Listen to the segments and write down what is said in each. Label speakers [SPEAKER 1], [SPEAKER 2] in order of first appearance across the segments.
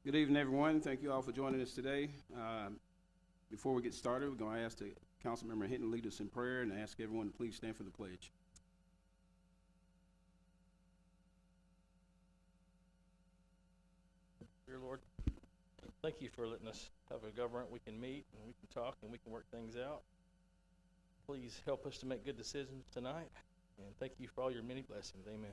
[SPEAKER 1] Good evening, everyone. Thank you all for joining us today. Before we get started, we're going to ask the Councilmember Hinton lead us in prayer and ask everyone to please stand for the pledge.
[SPEAKER 2] Dear Lord, thank you for letting us have a government we can meet and we can talk and we can work things out. Please help us to make good decisions tonight, and thank you for all your many blessings. Amen.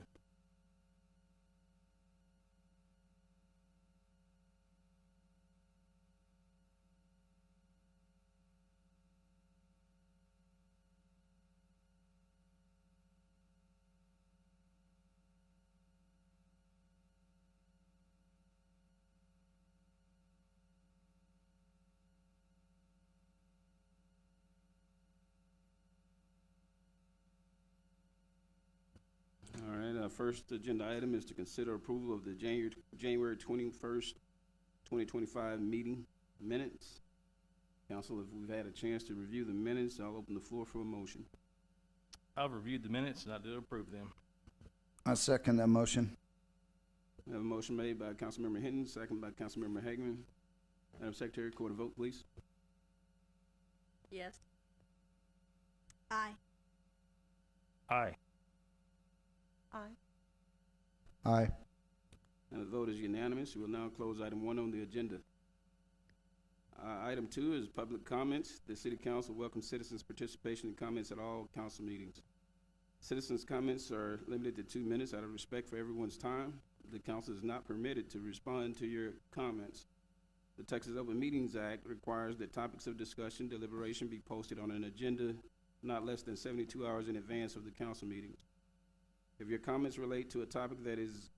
[SPEAKER 1] All right, our first agenda item is to consider approval of the January 21st, 2025 meeting minutes. Council, if we've had a chance to review the minutes, I'll open the floor for a motion.
[SPEAKER 2] I've reviewed the minutes and I do approve them.
[SPEAKER 3] I second that motion.
[SPEAKER 1] We have a motion made by Councilmember Hinton, second by Councilmember Hageman. Madam Secretary, record a vote, please.
[SPEAKER 4] Yes. Aye.
[SPEAKER 2] Aye.
[SPEAKER 4] Aye.
[SPEAKER 3] Aye.
[SPEAKER 1] And the vote is unanimous. We will now close item 1 on the agenda. Item 2 is public comments. The City Council welcomes citizens' participation in comments at all council meetings. Citizens' comments are limited to 2 minutes out of respect for everyone's time. The council is not permitted to respond to your comments. The Texas Open Meetings Act requires that topics of discussion, deliberation be posted on an agenda not less than 72 hours in advance of the council meetings. If your comments relate to a topic that is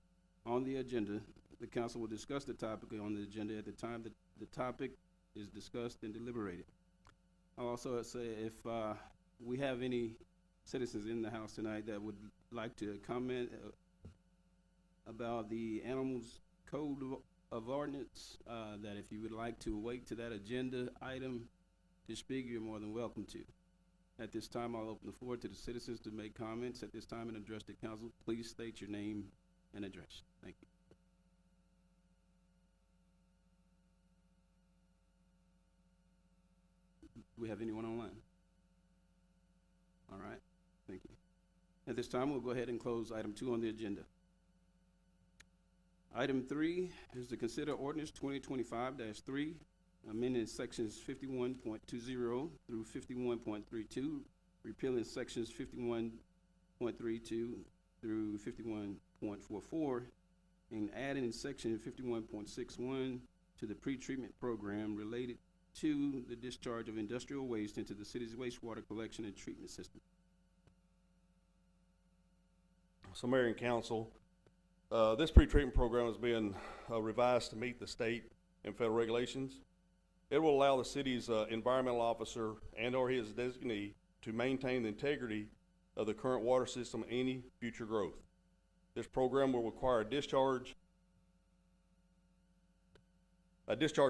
[SPEAKER 1] on the agenda, the council will discuss the topic on the agenda at the time that the topic is discussed and deliberated. I'll also say if we have any citizens in the house tonight that would like to comment about the Animals Code of Ordinance, that if you would like to wait to that agenda item to speak, you're more than welcome to. At this time, I'll open the floor to the citizens to make comments at this time and address the council. Please state your name and address. Thank you. Do we have anyone online? All right, thank you. At this time, we'll go ahead and close item 2 on the agenda. Item 3 is to consider ordinance 2025-3, amending sections 51.20 through 51.32, repealing sections 51.32 through 51.44, and adding section 51.61 to the pretreatment program related to the discharge of industrial waste into the city's wastewater collection and treatment system.
[SPEAKER 5] So, Mayor and Council, this pretreatment program is being revised to meet the state and federal regulations. It will allow the city's environmental officer and/or his designee to maintain the integrity of the current water system and any future growth. This program will require a discharge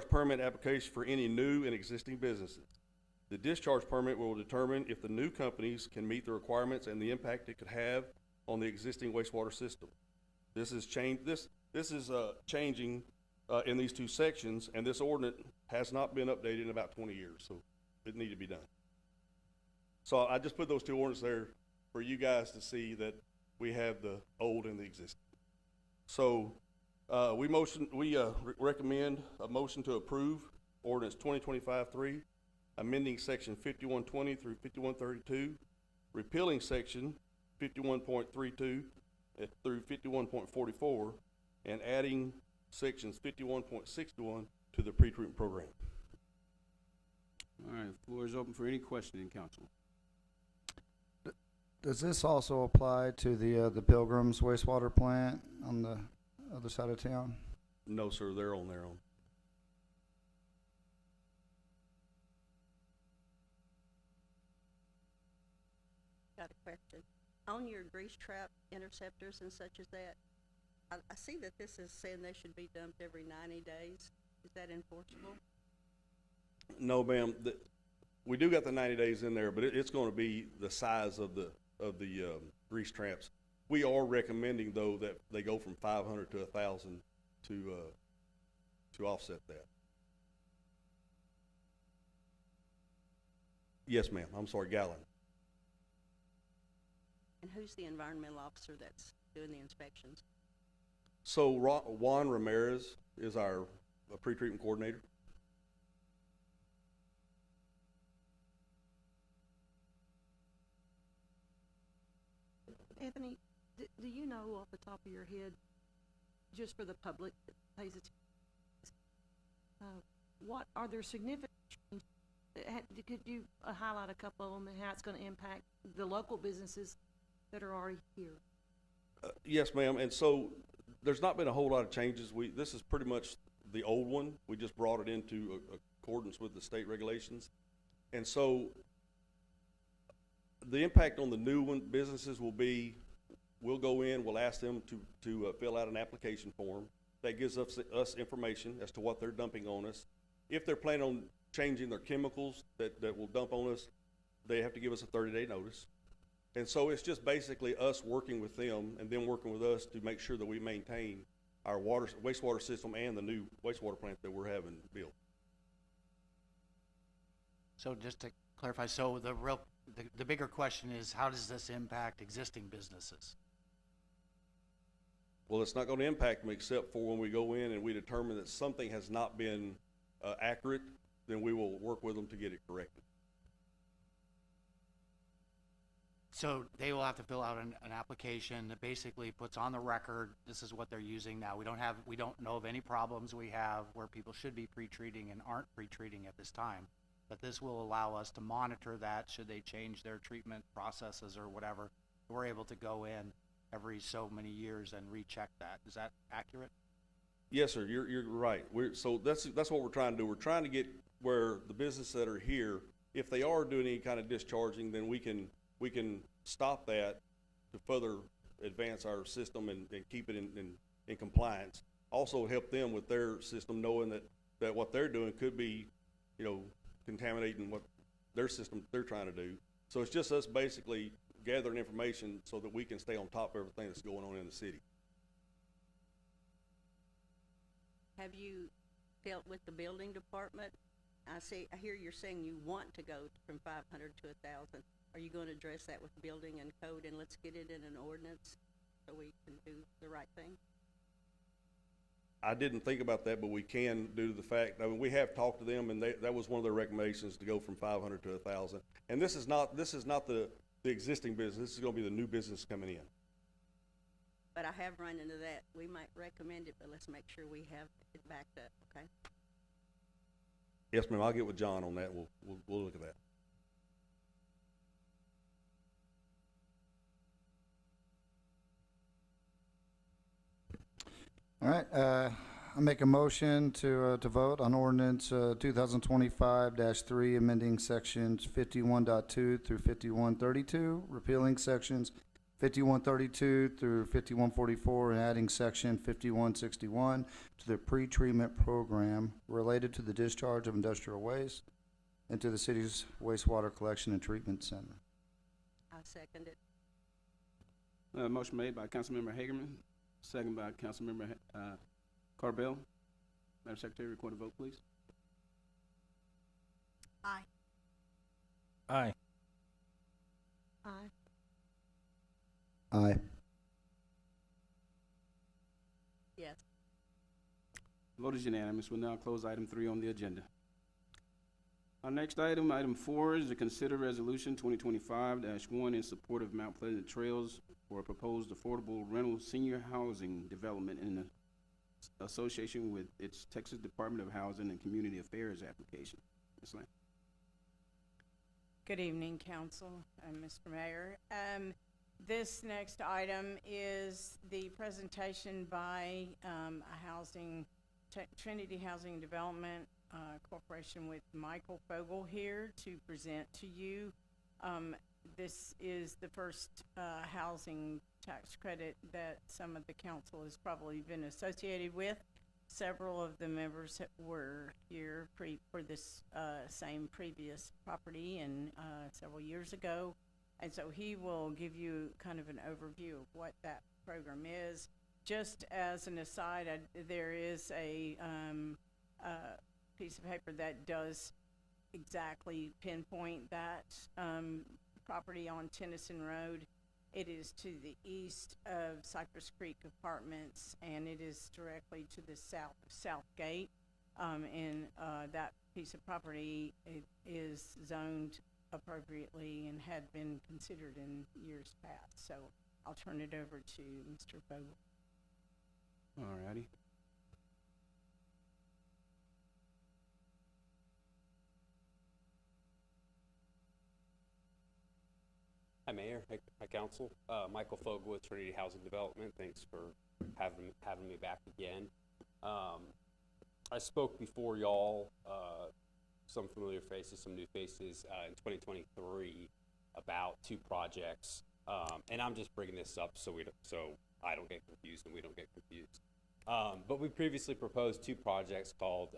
[SPEAKER 5] permit application for any new and existing businesses. The discharge permit will determine if the new companies can meet the requirements and the impact it could have on the existing wastewater system. This is changing in these 2 sections, and this ordinance has not been updated in about 20 years, so it needed to be done. So I just put those 2 ordinances there for you guys to see that we have the old and the existing. So we recommend a motion to approve ordinance 2025-3, amending section 5120 through 5132, repealing section 51.32 through 51.44, and adding sections 51.61 to the pretreatment program.
[SPEAKER 1] All right, the floor is open for any question in council.
[SPEAKER 3] Does this also apply to the Pilgrims wastewater plant on the other side of town?
[SPEAKER 5] No, sir, they're on their own.
[SPEAKER 4] Got a question. On your grease trap interceptors and such as that, I see that this is saying they should be dumped every 90 days. Is that enforceable?
[SPEAKER 5] No, ma'am. We do got the 90 days in there, but it's going to be the size of the grease traps. We are recommending though that they go from 500 to 1,000 to to offset that. Yes, ma'am. I'm sorry, gallon.
[SPEAKER 4] And who's the environmental officer that's doing the inspections?
[SPEAKER 5] So Juan Ramirez is our pre-treatment coordinator.
[SPEAKER 6] Anthony, do you know off the top of your head, just for the public that pays attention, what are there significant changes? Could you highlight a couple of them and how it's going to impact the local businesses that are already here?
[SPEAKER 5] Yes, ma'am. And so there's not been a whole lot of changes. This is pretty much the old one. We just brought it into accordance with the state regulations. And so the impact on the new one, businesses will be, we'll go in, we'll ask them to fill out an application form. That gives us information as to what they're dumping on us. If they're planning on changing their chemicals that will dump on us, they have to give us a 30-day notice. And so it's just basically us working with them and them working with us to make sure that we maintain our wastewater system and the new wastewater plant that we're having built.
[SPEAKER 7] So just to clarify, so the bigger question is, how does this impact existing businesses?
[SPEAKER 5] Well, it's not going to impact them except for when we go in and we determine that something has not been accurate, then we will work with them to get it corrected.
[SPEAKER 7] So they will have to fill out an application that basically puts on the record, this is what they're using now. We don't know of any problems we have where people should be pre-treating and aren't pre-treating at this time. But this will allow us to monitor that should they change their treatment processes or whatever. We're able to go in every so many years and recheck that. Is that accurate?
[SPEAKER 5] Yes, sir. You're right. So that's what we're trying to do. We're trying to get where the businesses that are here, if they are doing any kind of discharging, then we can stop that to further advance our system and keep it in compliance. Also help them with their system, knowing that what they're doing could be, contaminating what their system they're trying to do. So it's just us basically gathering information so that we can stay on top of everything that's going on in the city.
[SPEAKER 4] Have you dealt with the building department? I hear you're saying you want to go from 500 to 1,000. Are you going to address that with building and code, and let's get it in an ordinance so we can do the right thing?
[SPEAKER 5] I didn't think about that, but we can due to the fact, we have talked to them, and that was one of their recommendations, to go from 500 to 1,000. And this is not the existing business. This is going to be the new business coming in.
[SPEAKER 4] But I have run into that. We might recommend it, but let's make sure we have it backed up, okay?
[SPEAKER 5] Yes, ma'am. I'll get with John on that. We'll look at that.
[SPEAKER 3] All right, I make a motion to vote on ordinance 2025-3, amending sections 51.2 through 5132, repealing sections 5132 through 5144, and adding section 5161 to the pre-treatment program related to the discharge of industrial waste into the city's wastewater collection and treatment center.
[SPEAKER 4] I second it.
[SPEAKER 1] Motion made by Councilmember Hagerman, second by Councilmember Carbell. Madam Secretary, record a vote, please.
[SPEAKER 6] Aye.
[SPEAKER 2] Aye.
[SPEAKER 6] Aye.
[SPEAKER 3] Aye.
[SPEAKER 4] Yes.
[SPEAKER 1] Vote is unanimous. We'll now close item 3 on the agenda. Our next item 4, is to consider resolution 2025-1 in support of Mount Pleasant Trails for a proposed affordable rental senior housing development in association with its Texas Department of Housing and Community Affairs application. Ms. Lamb.
[SPEAKER 8] Good evening, Council and Mr. Mayor. This next item is the presentation by Trinity Housing Development Corporation with Michael Fogel here to present to you. This is the first housing tax credit that some of the council has probably been associated with. Several of the members were here for this same previous property and several years ago. And so he will give you kind of an overview of what that program is. Just as an aside, there is a piece of paper that does exactly pinpoint that, property on Tennyson Road. It is to the east of Cypress Creek Apartments, and it is directly to the south gate. That piece of property, it is zoned appropriately and had been considered in years past. So I'll turn it over to Mr. Fogel.
[SPEAKER 1] Alrighty.
[SPEAKER 9] Hi, Mayor. Hi, Council. Michael Fogel with Trinity Housing Development. Thanks for having me back again. I spoke before y'all, some familiar faces, some new faces, in 2023 about 2 projects. And I'm just bringing this up so I don't get confused and we don't get confused. But we previously proposed 2 projects called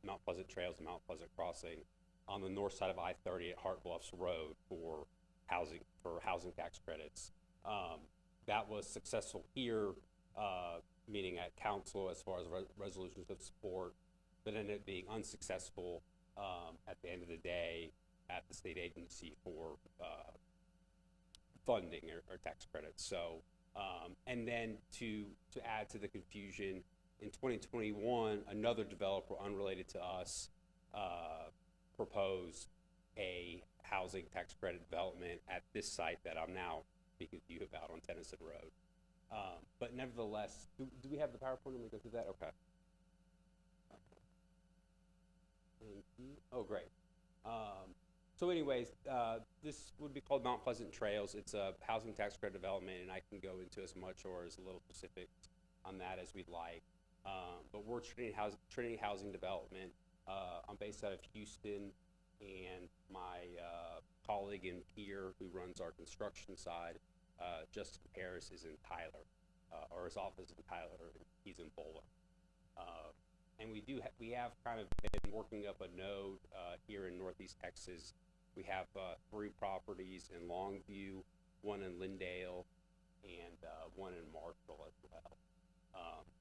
[SPEAKER 9] Mount Pleasant Trails and Mount Pleasant Crossing on the north side of I-30 at Heart Bluffs Road for housing tax credits. That was successful here, meaning at council as far as resolutions of support, but ended up being unsuccessful at the end of the day at the state agency for funding or tax credits. So, and then to add to the confusion, in 2021, another developer unrelated to us proposed a housing tax credit development at this site that I'm now speaking to you about on Tennyson Road. But nevertheless, do we have the PowerPoint? Let me go through that. Okay. Thank you. Oh, great. So anyways, this would be called Mount Pleasant Trails. It's a housing tax credit development, and I can go into as much or as little specifics on that as we'd like. But we're Trinity Housing Development. I'm based out of Houston, and my colleague and peer who runs our construction side, Justin Harris, is in Tyler, or his office is in Tyler, and he's in Bowler. And we have kind of been working up a node here in Northeast Texas. We have 3 properties in Longview, 1 in Lindale, and 1 in Marshall as well.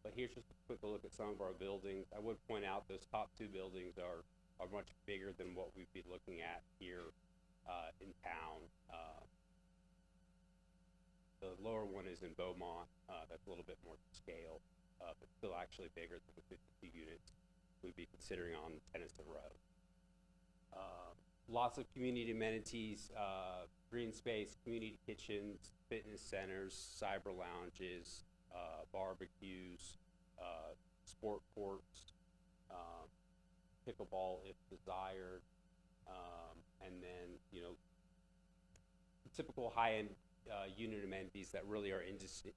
[SPEAKER 9] But here's just a quick look at some of our buildings. I would point out those top 2 buildings are much bigger than what we'd be looking at here in town. The lower one is in Beaumont. That's a little bit more scale, but still actually bigger than the 52 units we'd be considering on Tennyson Road. Lots of community amenities, green space, community kitchens, fitness centers, cyber lounges, barbecues, sport courts, pickleball if desired, and then, typical high-end unit amenities that really are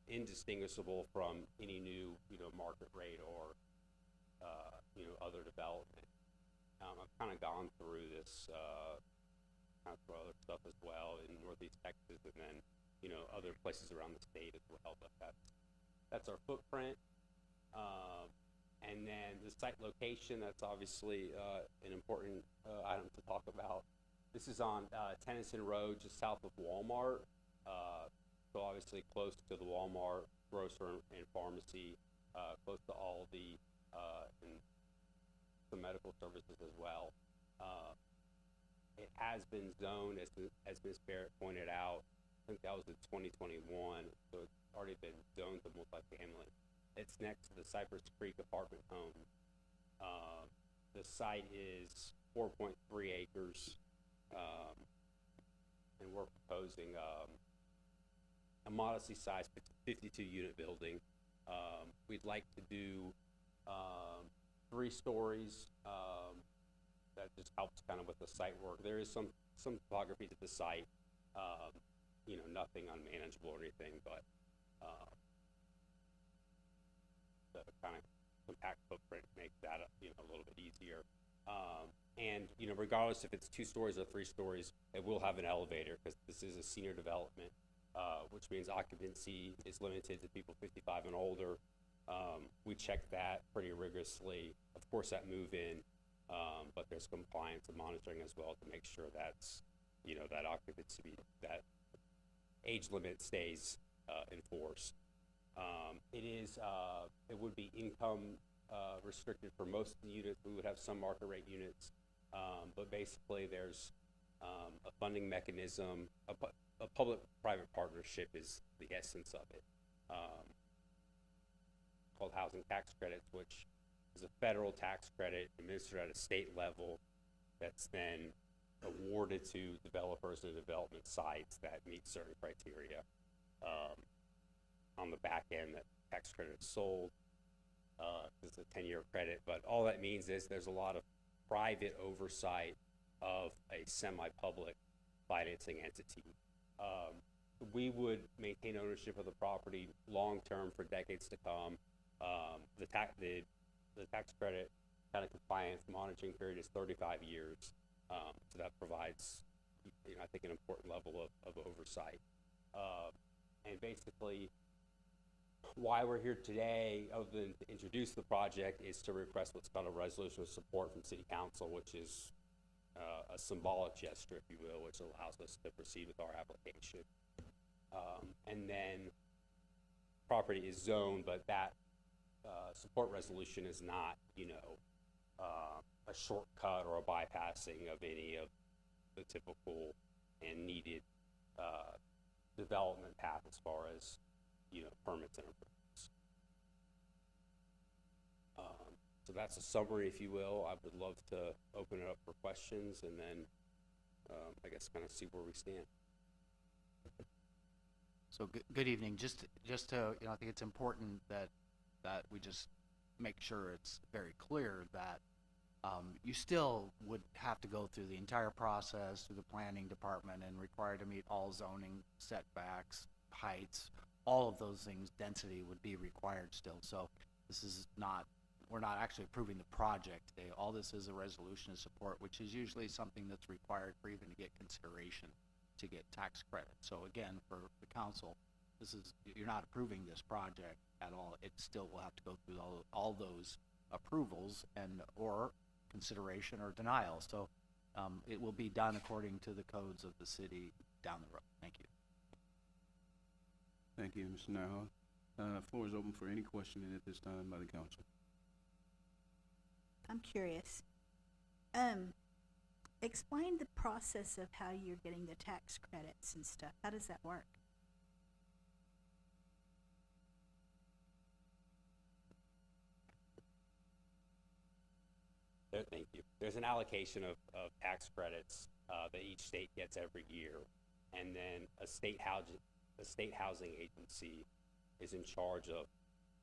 [SPEAKER 9] indistinguishable from any new, market rate or, other development. I've kind of gone through this, kind of through other stuff as well in Northeast Texas, and then, other places around the state as well, but that's our footprint. And then the site location, that's obviously an important item to talk about. This is on Tennyson Road, just south of Walmart. So obviously close to the Walmart, grocer and pharmacy, close to all the and some medical services as well. It has been zoned, as Ms. Barrett pointed out. I think that was in 2021, so it's already been zoned to multifamily. It's next to the Cypress Creek apartment home. The site is 4.3 acres, and we're proposing a modestly sized 52 unit building. We'd like to do 3 stories. That just helps kind of with the site work. There is some topography to the site, nothing unmanageable or anything, but the kind of compact footprint makes that a little bit easier. And regardless if it's 2 stories or 3 stories, it will have an elevator because this is a senior development, which means occupancy is limited to people 55 and older. We check that pretty rigorously. Of course, that move in, but there's compliance and monitoring as well to make sure that's that occupancy, that age limit stays enforced. It would be income restricted for most of the units. We would have some market rate units, but basically there's a funding mechanism. A public-private partnership is the essence of it, called housing tax credits, which is a federal tax credit administered at a state level that's then awarded to developers and development sites that meet certain criteria. On the back end, that tax credit is sold. It's a 10-year credit, but all that means is there's a lot of private oversight of a semi-public financing entity. We would maintain ownership of the property long-term for decades to come. The tax credit kind of compliance monitoring period is 35 years. So that provides, I think, an important level of oversight. And basically, why we're here today, other than to introduce the project, is to request what's called a resolution of support from City Council, which is a symbolic gesture, if you will, which allows us to proceed with our application. And then property is zoned, but that support resolution is not, a shortcut or a bypassing of any of the typical and needed development path as far as, permits and approvals. So that's a summary, if you will. I would love to open it up for questions and then, I guess, kind of see where we stand.
[SPEAKER 7] So good evening. Just to, I think it's important that we just make sure it's very clear that you still would have to go through the entire process through the planning department and required to meet all zoning setbacks, heights, all of those things. Density would be required still. So this is not, we're not actually approving the project today. All this is a resolution of support, which is usually something that's required for even to get consideration to get tax credit. So again, for the council, this is, you're not approving this project at all. It still will have to go through all those approvals and or consideration or denial. So it will be done according to the codes of the city down the road. Thank you.
[SPEAKER 1] Thank you, Mr. Narha. Floor is open for any questioning at this time by the council.
[SPEAKER 10] I'm curious. Explain the process of how you're getting the tax credits and stuff. How does that work?
[SPEAKER 9] Thank you. There's an allocation of tax credits that each state gets every year, and then a state housing agency is in charge of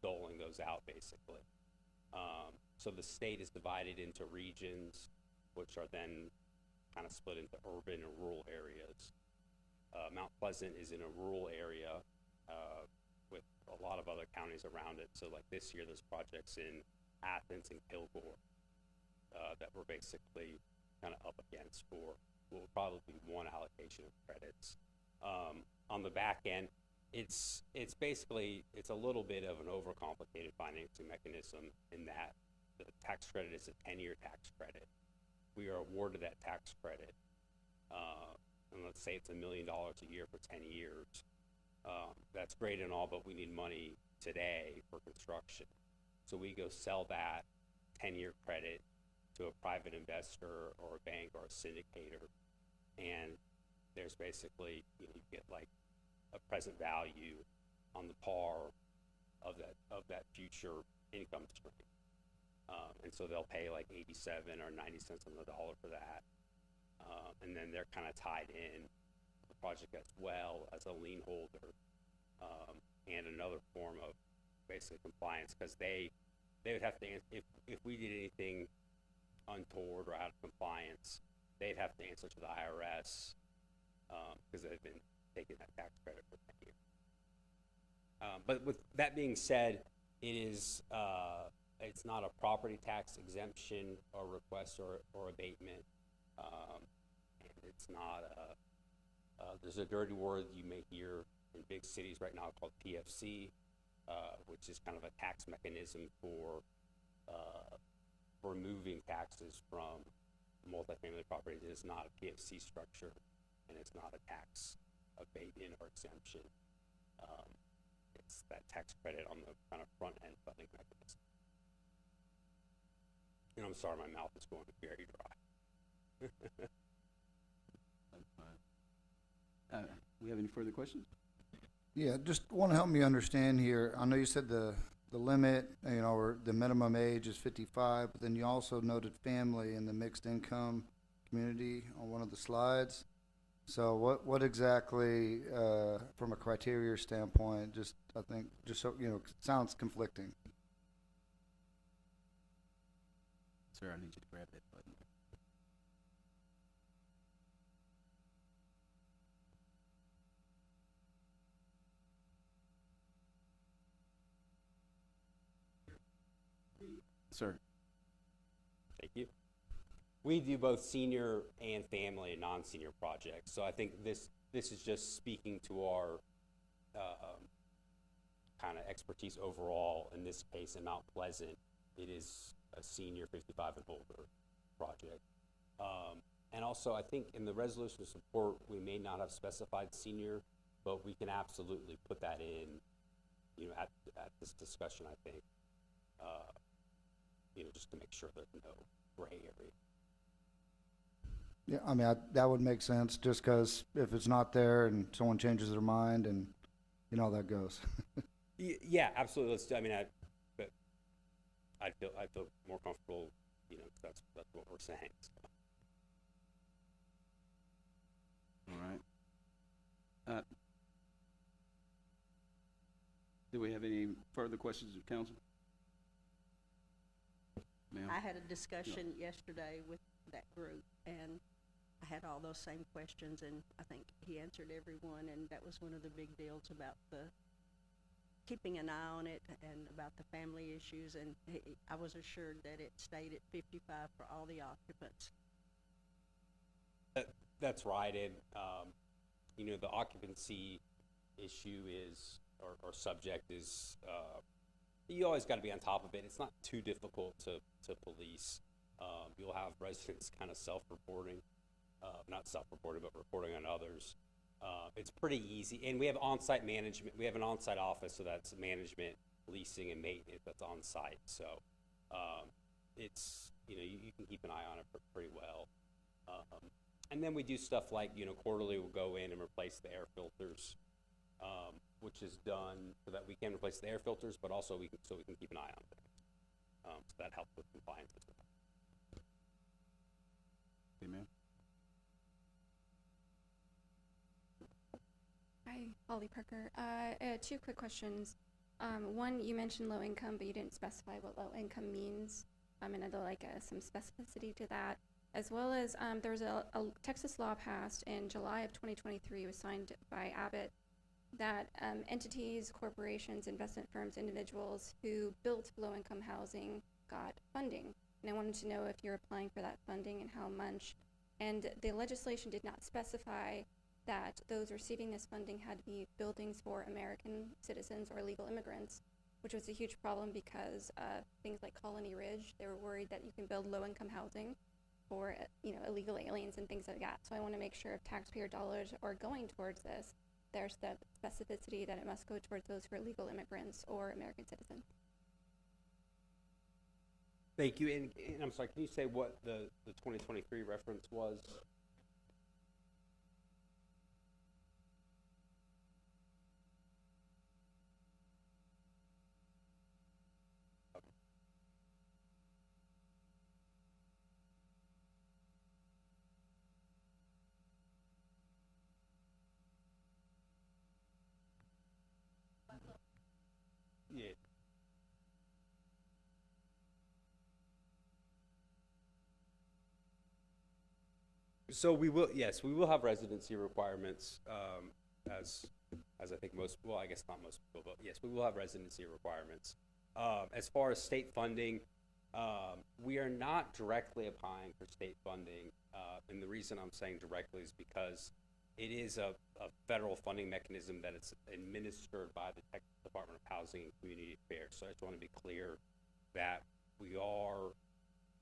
[SPEAKER 9] doling those out, basically. So the state is divided into regions, which are then kind of split into urban and rural areas. Mount Pleasant is in a rural area with a lot of other counties around it. So like this year, there's projects in Athens and Kilgore that we're basically kind of up against for what will probably be one allocation of credits. On the back end, it's basically, it's a little bit of an overcomplicated financing mechanism in that the tax credit is a 10-year tax credit. We are awarded that tax credit, and let's say it's $1 million a year for 10 years. That's great and all, but we need money today for construction. So we go sell that 10-year credit to a private investor or a bank or a syndicator, and there's basically, you get like a present value on the par of that future income stream. And so they'll pay like 87 or 90 cents on the dollar for that. And then they're kind of tied in the project as well as a lien holder, and another form of basically compliance, because they would have to, if we did anything untoward or out of compliance, they'd have to answer to the IRS, because they've been taking that tax credit for 10 years. But with that being said, it is, it's not a property tax exemption or request or abatement. And it's not there's a dirty word you may hear in big cities right now called PFC, which is kind of a tax mechanism for removing taxes from multifamily properties. It is not a PFC structure, and it's not a tax abatement or exemption. It's that tax credit on the kind of front end funding mechanism. And I'm sorry, my mouth is going very dry.
[SPEAKER 1] That's fine. We have any further questions?
[SPEAKER 3] Yeah, just want to help me understand here. I know you said the limit, you know, or the minimum age is 55, but then you also noted family in the mixed income community on one of the slides. So what exactly, from a criteria standpoint, just, I think, just so, you know, it sounds conflicting.
[SPEAKER 1] Sir, I need you to grab that button. Sir,
[SPEAKER 9] Thank you. We do both senior and family and non-senior projects. So I think this is just speaking to our kind of expertise overall. In this case, in Mount Pleasant, it is a senior 55 and older project. And also, I think in the resolution of support, we may not have specified senior, but we can absolutely put that in, you know, at this discussion, I think, you know, just to make sure there's no gray area.
[SPEAKER 3] Yeah, I mean, that would make sense, just because if it's not there and someone changes their mind, and you know how that goes.
[SPEAKER 9] Yeah, absolutely. Let's do, I mean, but I feel more comfortable, you know, 'cause that's what we're saying. So.
[SPEAKER 1] all right. Do we have any further questions of council? Ma'am?
[SPEAKER 4] I had a discussion yesterday with that group, and I had all those same questions, and I think he answered every one, and that was one of the big deals about the keeping an eye on it and about the family issues, and I was assured that it stayed at 55 for all the occupants.
[SPEAKER 9] That's right, and you know, the occupancy issue is, or subject is, you always got to be on top of it. It's not too difficult to police. You'll have residents kind of self-reporting, not self-reporting, but reporting on others. It's pretty easy, and we have on-site management. We have an on-site office, so that's management, leasing, and maintenance that's on-site. So it's, you know, you can keep an eye on it pretty well. And then we do stuff like, you know, quarterly we'll go in and replace the air filters, which is done so that we can replace the air filters, but also we can keep an eye on things. So that helps with compliance as well.
[SPEAKER 1] Okay, ma'am.
[SPEAKER 11] Hi, Holly Parker. Two quick questions. One, you mentioned low income, but you didn't specify what low income means. And I'd like some specificity to that, as well as there was a Texas law passed in July of 2023, was signed by Abbott, that entities, corporations, investment firms, individuals who built low income housing got funding. And I wanted to know if you're applying for that funding and how much. And the legislation did not specify that those receiving this funding had to be buildings for American citizens or legal immigrants, which was a huge problem because things like Colony Ridge, they were worried that you can build low-income housing for illegal aliens and things like that. So I want to make sure if taxpayer dollars are going towards this, there's the specificity that it must go towards those who are legal immigrants or American citizens.
[SPEAKER 9] Thank you, and I'm sorry, can you say what the 2023 reference was? Yeah. So we will, yes, we will have residency requirements, as I think most, well, I guess not most people, but yes, we will have residency requirements. As far as state funding, we are not directly applying for state funding, and the reason I'm saying directly is because it is a federal funding mechanism that it's administered by the Texas Department of Housing and Community Affairs. So I just want to be clear that we are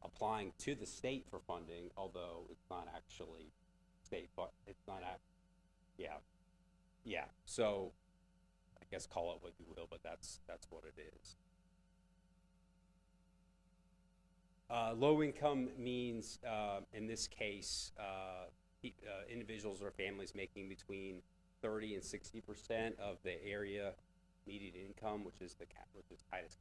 [SPEAKER 9] applying to the state for funding, although it's not actually state, it's not, yeah. So I guess call it what you will, but that's what it is. Low income means, in this case, individuals or families making between 30 and 60% of the area median income, which is Titus.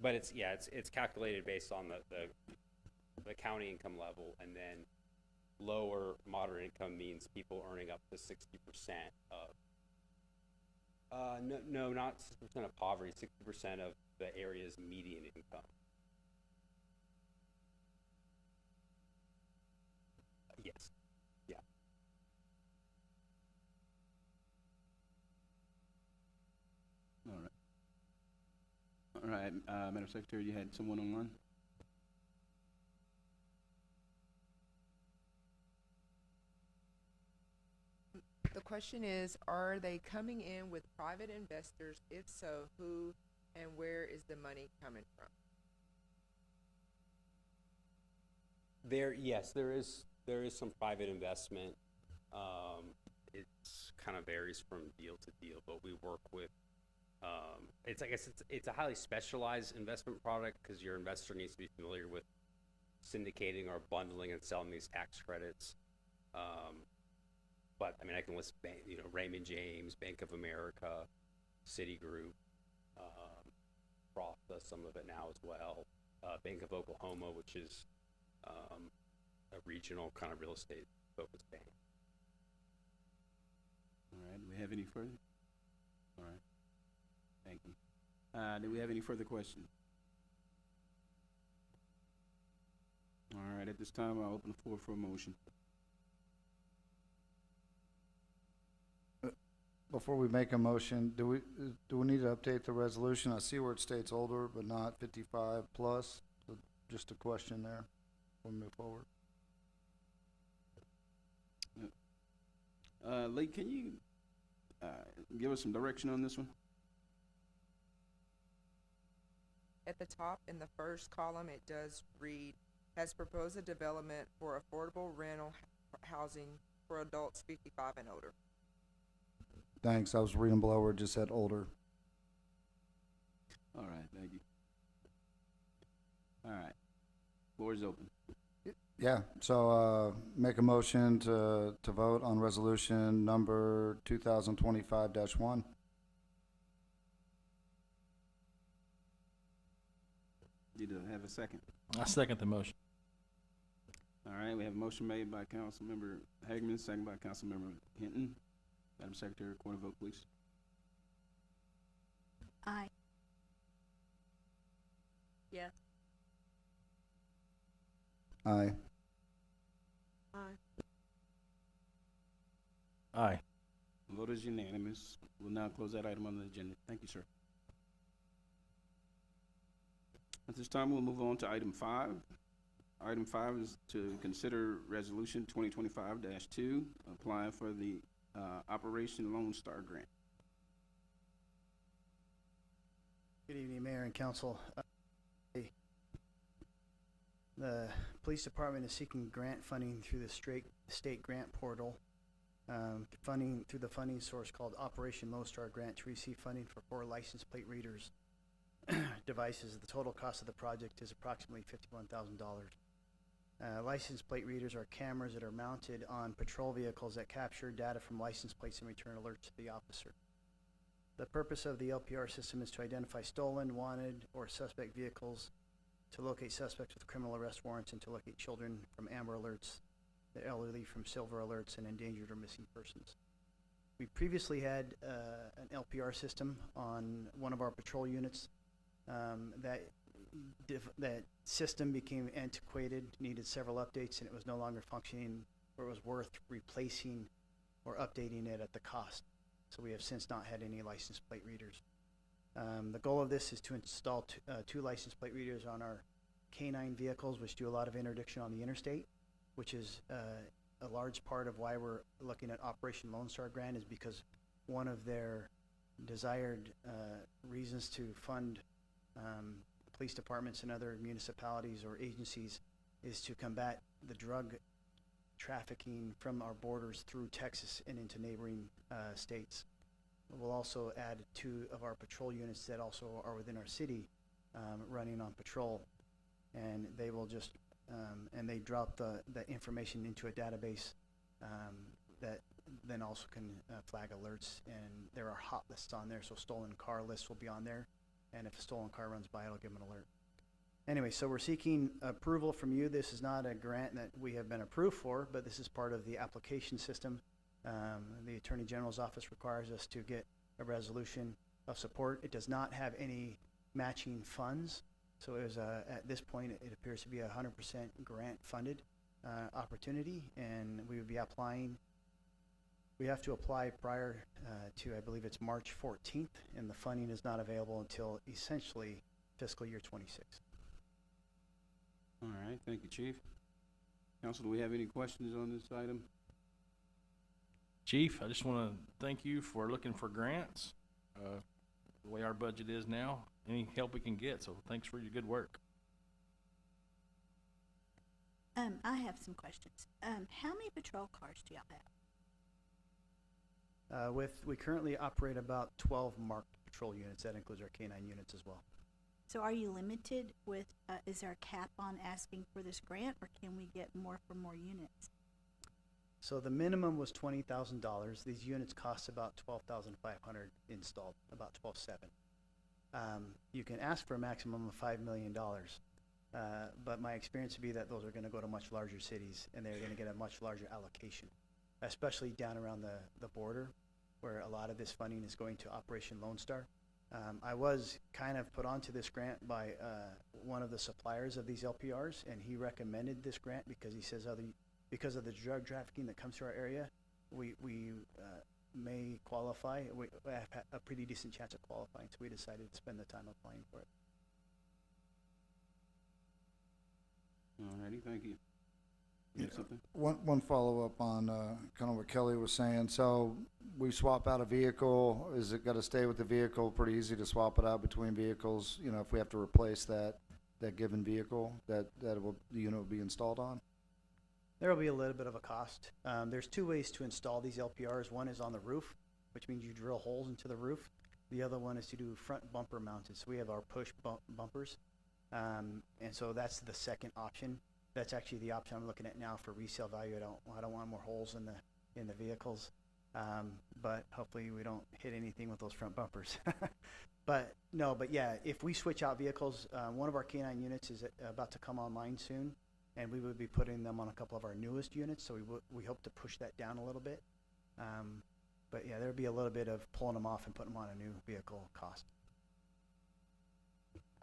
[SPEAKER 9] But it's calculated based on the county income level, and then lower moderate income means people earning up to 60% of, no, not 60% of poverty, 60% of the area's median income. Yes, yeah.
[SPEAKER 1] All right. All right, Madam Secretary, you had someone online?
[SPEAKER 12] The question is, are they coming in with private investors? If so, who and where is the money coming from?
[SPEAKER 9] Yes, there is some private investment. It kind of varies from deal to deal, but we work with, it's a highly specialized investment product because your investor needs to be familiar with syndicating or bundling and selling these tax credits. But I mean, I can list Raymond James, Bank of America, Citigroup, Roth does some of it now as well. Bank of Oklahoma, which is a regional kind of real estate focused bank.
[SPEAKER 1] All right, do we have any further? All right, thank you. Do we have any further questions? All right, at this time, I'll open the floor for a motion.
[SPEAKER 3] Before we make a motion, do we need to update the resolution? I see where it states older, but not 55 plus. So just a question there. We'll move forward.
[SPEAKER 1] Lee, can you give us some direction on this one?
[SPEAKER 12] At the top in the first column, it does read, has proposed a development for affordable rental housing for adults 55 and older.
[SPEAKER 3] Thanks. I was reading below where it just said older.
[SPEAKER 1] All right, thank you. All right, floor is open.
[SPEAKER 3] Yeah, so make a motion to vote on resolution number 2025-1.
[SPEAKER 1] Need to have a second.
[SPEAKER 2] I second the motion.
[SPEAKER 1] All right, we have a motion made by Councilmember Hageman, second by Councilmember Hinton. Madam Secretary, record a vote, please.
[SPEAKER 10] Aye.
[SPEAKER 4] Yes.
[SPEAKER 3] Aye.
[SPEAKER 6] Aye.
[SPEAKER 2] Aye.
[SPEAKER 1] Vote is unanimous. We'll now close that item on the agenda. Thank you, sir. At this time, we'll move on to item 5. Item 5 is to consider resolution 2025-2, applying for the Operation Lone Star Grant.
[SPEAKER 13] Good evening, Mayor and Council. The Police Department is seeking grant funding through the state grant portal, funding through the funding source called Operation Lone Star Grant to receive funding for 4 license plate readers devices. The total cost of the project is approximately $51,000. License plate readers are cameras that are mounted on patrol vehicles that capture data from license plates and return alerts to the officer. The purpose of the LPR system is to identify stolen, wanted, or suspect vehicles, to locate suspects with criminal arrest warrants, and to locate children from amber alerts, the elderly from silver alerts, and endangered or missing persons. We previously had an LPR system on one of our patrol units. That system became antiquated, needed several updates, and it was no longer functioning, or it was worth replacing or updating it at the cost. So we have since not had any license plate readers. The goal of this is to install 2 license plate readers on our K9 vehicles, which do a lot of interdiction on the interstate, which is a large part of why we're looking at Operation Lone Star Grant, is because one of their desired reasons to fund police departments and other municipalities or agencies is to combat the drug trafficking from our borders through Texas and into neighboring states. We'll also add 2 of our patrol units that also are within our city running on patrol, and they will just and they drop the information into a database that then also can flag alerts, and there are hot lists on there, so stolen car lists will be on there, and if a stolen car runs by, it'll give them an alert. Anyway, so we're seeking approval from you. This is not a grant that we have been approved for, but this is part of the application system. The Attorney General's office requires us to get a resolution of support. It does not have any matching funds, so it was at this point it appears to be 100% grant funded opportunity, and we would be applying. We have to apply prior to, I believe it's March 14th, and the funding is not available until essentially fiscal year 26.
[SPEAKER 1] All right, thank you, Chief. Council, do we have any questions on this item?
[SPEAKER 2] Chief, I just want to thank you for looking for grants. The way our budget is now, any help we can get, so thanks for your good work.
[SPEAKER 10] I have some questions. How many patrol cars do y'all have?
[SPEAKER 13] We currently operate about 12 marked patrol units. That includes our K-9 units as well.
[SPEAKER 10] So are you limited with, is there a cap on asking for this grant, or can we get more for more units?
[SPEAKER 13] So the minimum was $20,000. These units cost about $12,500 installed, about $12,700. You can ask for a maximum of $5 million, but my experience would be that those are going to go to much larger cities, and they're going to get a much larger allocation, especially down around the border, where a lot of this funding is going to Operation Lone Star. I was kind of put onto this grant by one of the suppliers of these LPRs, and he recommended this grant because he says because of the drug trafficking that comes to our area, we may qualify. We have a pretty decent chance of qualifying, so we decided to spend the time applying for it.
[SPEAKER 1] All righty, thank you. You have something?
[SPEAKER 3] One follow-up on kind of what Kelly was saying. So we swap out a vehicle. Is it got to stay with the vehicle? Pretty easy to swap it out between vehicles. You know, if we have to replace that given vehicle the unit will be installed on.
[SPEAKER 13] There will be a little bit of a cost. There's 2 ways to install these LPRs. One is on the roof, which means you drill holes into the roof. The other one is to do front bumper mounted. So we have our push bumpers, and so that's the second option. That's actually the option I'm looking at now for resale value. I don't want more holes in the vehicles, but hopefully we don't hit anything with those front bumpers. But yeah, if we switch out vehicles, one of our K-9 units is about to come online soon, and we would be putting them on a couple of our newest units. So we hope to push that down a little bit. But yeah, there'd be a little bit of pulling them off and putting them on a new vehicle cost.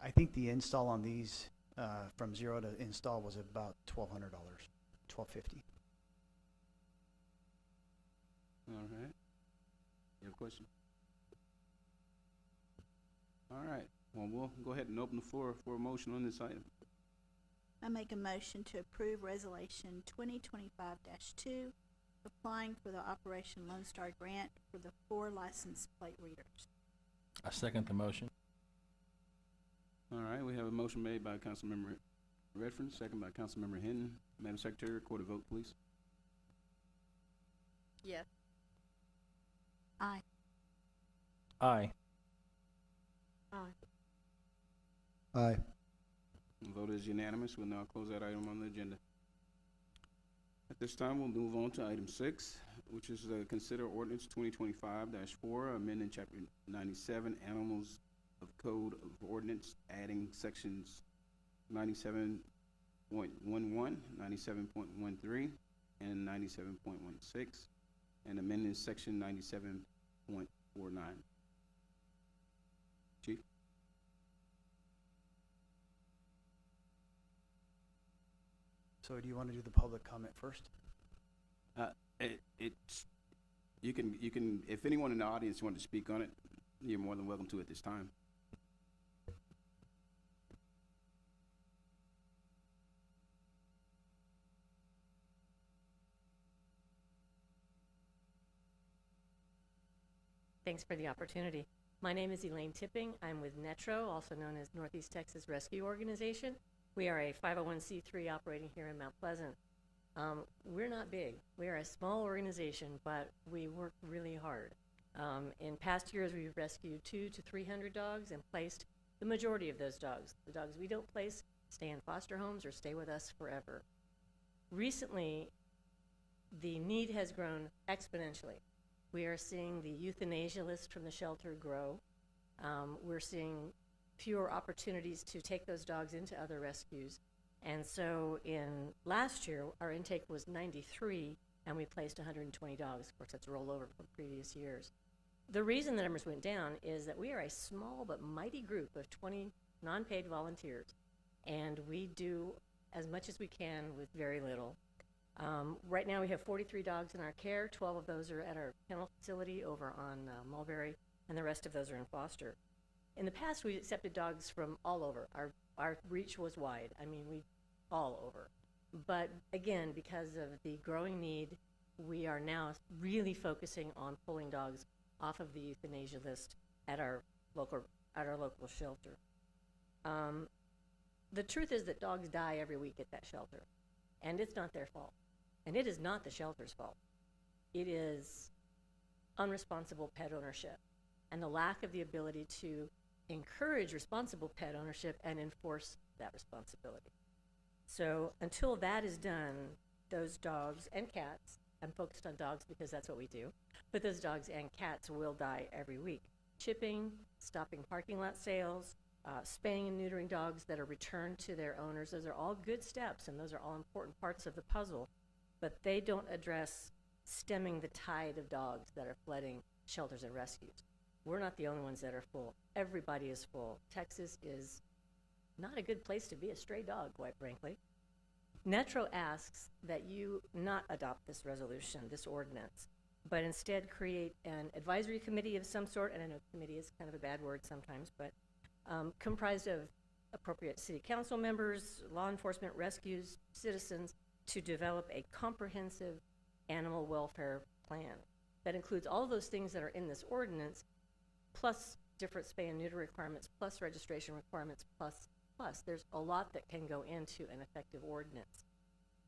[SPEAKER 13] I think the install on these. From zero to install was about $1,200, $1,250.
[SPEAKER 1] All right. You have a question? All right. Well, we'll go ahead and open the floor for a motion on this item.
[SPEAKER 10] I make a motion to approve Resolution 2025-2, applying for the Operation Lone Star Grant for the 4 license plate readers.
[SPEAKER 2] I second the motion.
[SPEAKER 1] All right, we have a motion made by Councilmember Redfern, second by Councilmember Hinton. Madam Secretary, record a vote, please.
[SPEAKER 4] Yes.
[SPEAKER 10] Aye.
[SPEAKER 2] Aye.
[SPEAKER 4] Aye.
[SPEAKER 3] Aye.
[SPEAKER 1] The vote is unanimous. We'll now close that item on the agenda. At this time, we'll move on to item 6, which is consider ordinance 2025-4, amending chapter 97, animals of Code of Ordinance, adding sections 97.11, 97.13, and 97.16, and amending section 97.49. Chief?
[SPEAKER 13] So do you want to do the public comment first?
[SPEAKER 1] You can, if anyone in the audience wanted to speak on it, you're more than welcome to at this time.
[SPEAKER 14] Thanks for the opportunity. My name is Elaine Tipping. I'm with NETRO, also known as Northeast Texas Rescue Organization. We are a 501c3 operating here in Mount Pleasant. We're not big. We are a small organization, but we work really hard. In past years, we've rescued 200 to 300 dogs and placed the majority of those dogs. The dogs we don't place stay in foster homes or stay with us forever. Recently, the need has grown exponentially. We are seeing the euthanasia list from the shelter grow. We're seeing fewer opportunities to take those dogs into other rescues. And so in last year, our intake was 93, and we placed 120 dogs. Of course, that's a rollover from previous years. The reason the numbers went down is that we are a small but mighty group of 20 non-paid volunteers, and we do as much as we can with very little. Right now we have 43 dogs in our care. 12 of those are at our kennel facility over on Mulberry, and the rest of those are in foster. In the past, we accepted dogs from all over. Our reach was wide. I mean, we all over. But again, because of the growing need, we are now really focusing on pulling dogs off of the euthanasia list at our local shelter. The truth is that dogs die every week at that shelter, and it's not their fault. And it is not the shelter's fault. It is unresponsible pet ownership and the lack of the ability to encourage responsible pet ownership and enforce that responsibility. So until that is done, those dogs and cats, I'm focused on dogs because that's what we do, but those dogs and cats will die every week. Chipping, stopping parking lot sales, spaying and neutering dogs that are returned to their owners, those are all good steps, and those are all important parts of the puzzle, but they don't address stemming the tide of dogs that are flooding shelters and rescues. We're not the only ones that are full. Everybody is full. Texas is not a good place to be a stray dog, quite frankly. Netro asks that you not adopt this resolution, this ordinance, but instead create an advisory committee of some sort, and I know committee is kind of a bad word sometimes, but comprised of appropriate city council members, law enforcement, rescues, citizens, to develop a comprehensive animal welfare plan that includes all of those things that are in this ordinance, plus different spay and neuter requirements, plus registration requirements, plus. There's a lot that can go into an effective ordinance.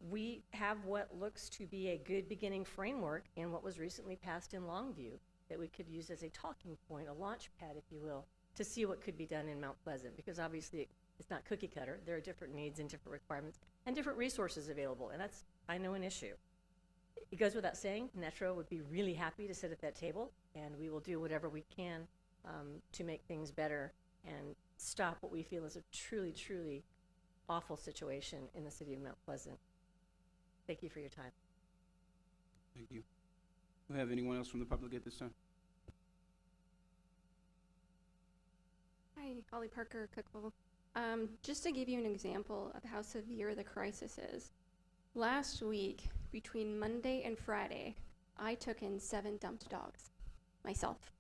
[SPEAKER 14] We have what looks to be a good beginning framework in what was recently passed in Longview that we could use as a talking point, a launch pad, if you will, to see what could be done in Mount Pleasant, because obviously it's not cookie cutter. There are different needs and different requirements and different resources available, and that's, I know, an issue. It goes without saying, Netro would be really happy to sit at that table, and we will do whatever we can to make things better and stop what we feel is a truly, truly awful situation in the city of Mount Pleasant. Thank you for your time.
[SPEAKER 1] Thank you. Do we have anyone else from the public at this time?
[SPEAKER 11] Hi, Holly Parker, Cookville. Just to give you an example of how severe the crisis is, last week, between Monday and Friday, I took in 7 dumped dogs, myself.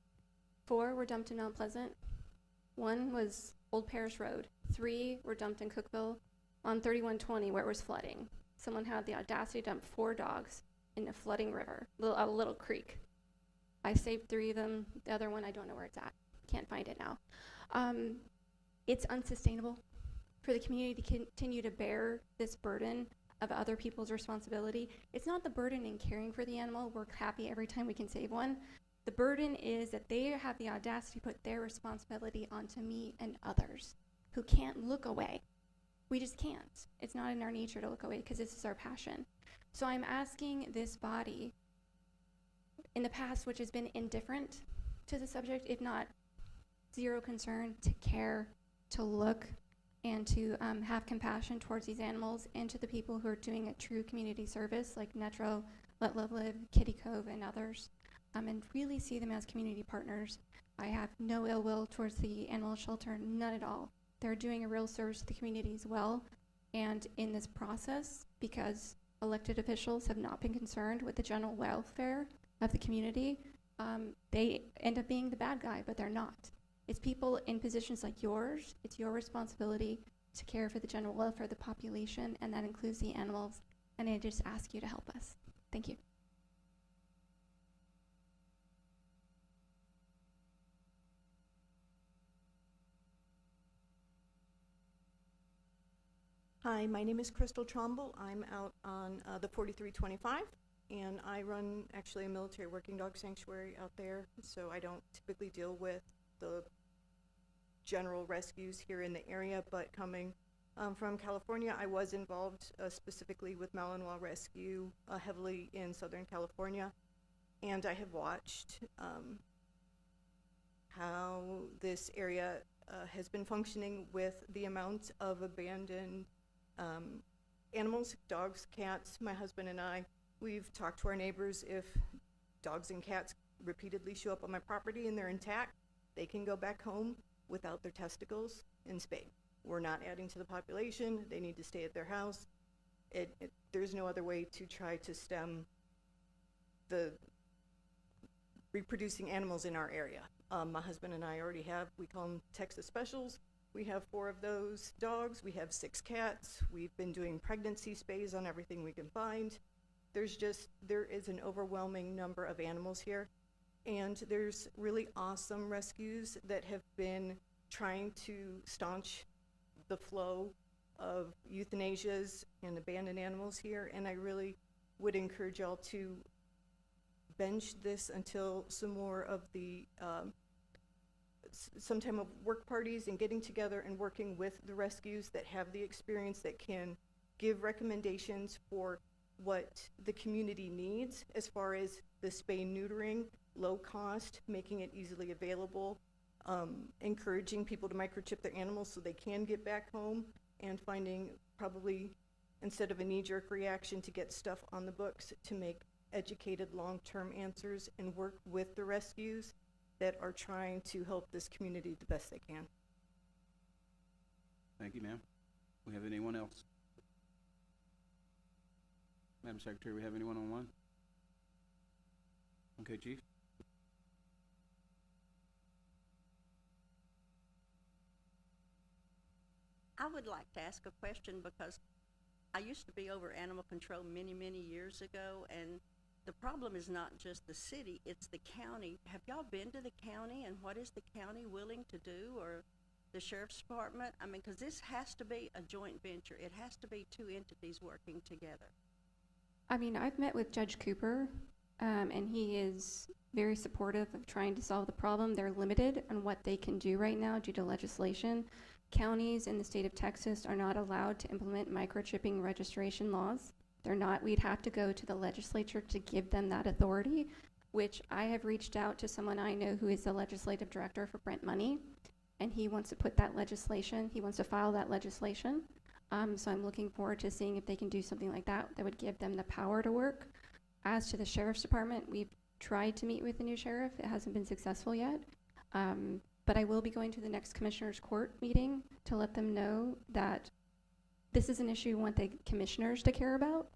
[SPEAKER 11] 4 were dumped in Mount Pleasant. 1 was Old Parish Road. 3 were dumped in Cookville on 3120 where it was flooding. Someone had the audacity to dump 4 dogs in a flooding river, a little creek. I saved 3 of them. The other one, I don't know where it's at. Can't find it now. It's unsustainable for the community to continue to bear this burden of other people's responsibility. It's not the burden in caring for the animal. We're happy every time we can save one. The burden is that they have the audacity to put their responsibility onto me and others who can't look away. We just can't. It's not in our nature to look away because this is our passion. So I'm asking this body, in the past, which has been indifferent to the subject, if not zero concern, to care, to look, and to have compassion towards these animals and to the people who are doing a true community service like Netro, Let Love Live, Kitty Cove, and others. And really see them as community partners. I have no ill will towards the animal shelter, none at all. They're doing a real service to the community as well. And in this process, because elected officials have not been concerned with the general welfare of the community, they end up being the bad guy, but they're not. It's people in positions like yours, it's your responsibility to care for the general welfare of the population, and that includes the animals. And I just ask you to help us. Thank you.
[SPEAKER 15] Hi, my name is Crystal Tromble. I'm out on the 4325, and I run actually a military working dog sanctuary out there, so I don't typically deal with the general rescues here in the area, but coming from California, I was involved specifically with Malinois Rescue heavily in Southern California, and I have watched how this area has been functioning with the amount of abandoned animals, dogs, cats. My husband and I, we've talked to our neighbors. If dogs and cats repeatedly show up on my property and they're intact, they can go back home without their testicles and spayed. We're not adding to the population. They need to stay at their house. There's no other way to try to stem the reproducing animals in our area. My husband and I already have, we call them Texas Specials. We have 4 of those dogs. We have 6 cats. We've been doing pregnancy spays on everything we can find. There is an overwhelming number of animals here. And there's really awesome rescues that have been trying to staunch the flow of euthanasias and abandoned animals here. And I really would encourage y'all to bench this until some more of the some time of work parties and getting together and working with the rescues that have the experience, that can give recommendations for what the community needs as far as the spay neutering, low cost, making it easily available, encouraging people to microchip their animals so they can get back home, and finding probably, instead of a knee-jerk reaction, to get stuff on the books to make educated long-term answers and work with the rescues that are trying to help this community the best they can.
[SPEAKER 1] Thank you, ma'am. We have anyone else? Madam Secretary, we have anyone online? Okay, Chief.
[SPEAKER 4] I would like to ask a question because I used to be over animal control many, many years ago, and the problem is not just the city, it's the county. Have y'all been to the county, and what is the county willing to do, or the sheriff's department? I mean, because this has to be a joint venture. It has to be 2 entities working together.
[SPEAKER 11] I mean, I've met with Judge Cooper, and he is very supportive of trying to solve the problem. They're limited on what they can do right now due to legislation. Counties in the state of Texas are not allowed to implement microchipping registration laws. They're not. We'd have to go to the legislature to give them that authority, which I have reached out to someone I know who is the legislative director for Brent Money, and he wants to put that legislation, he wants to file that legislation. So I'm looking forward to seeing if they can do something like that that would give them the power to work. As to the sheriff's department, we've tried to meet with the new sheriff. It hasn't been successful yet. But I will be going to the next commissioners court meeting to let them know that this is an issue we want the commissioners to care about.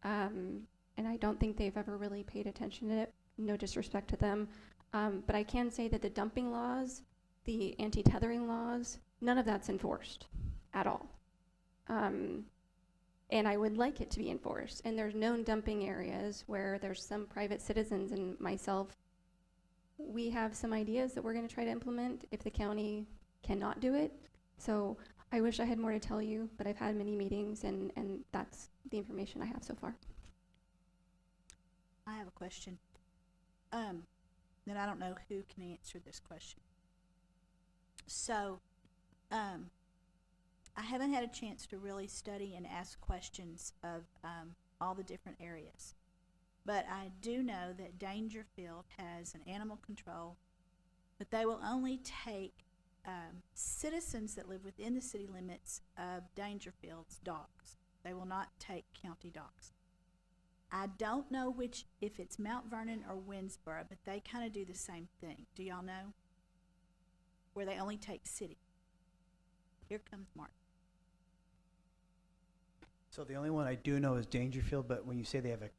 [SPEAKER 11] And I don't think they've ever really paid attention to it. No disrespect to them. But I can say that the dumping laws, the anti-tethering laws, none of that's enforced at all. And I would like it to be enforced. And there's known dumping areas where there's some private citizens and myself. We have some ideas that we're going to try to implement if the county cannot do it. So I wish I had more to tell you, but I've had many meetings, and that's the information I have so far.
[SPEAKER 10] I have a question. Then I don't know who can answer this question. So, I haven't had a chance to really study and ask questions of all the different areas. But I do know that Dangerfield has an animal control, but they will only take citizens that live within the city limits of Dangerfield's dogs. They will not take county dogs. I don't know if it's Mount Vernon or Winsboro, but they kind of do the same thing. Do y'all know? Where they only take city. Here comes Mark.
[SPEAKER 13] So the only one I do know is Dangerfield, but when you say they have a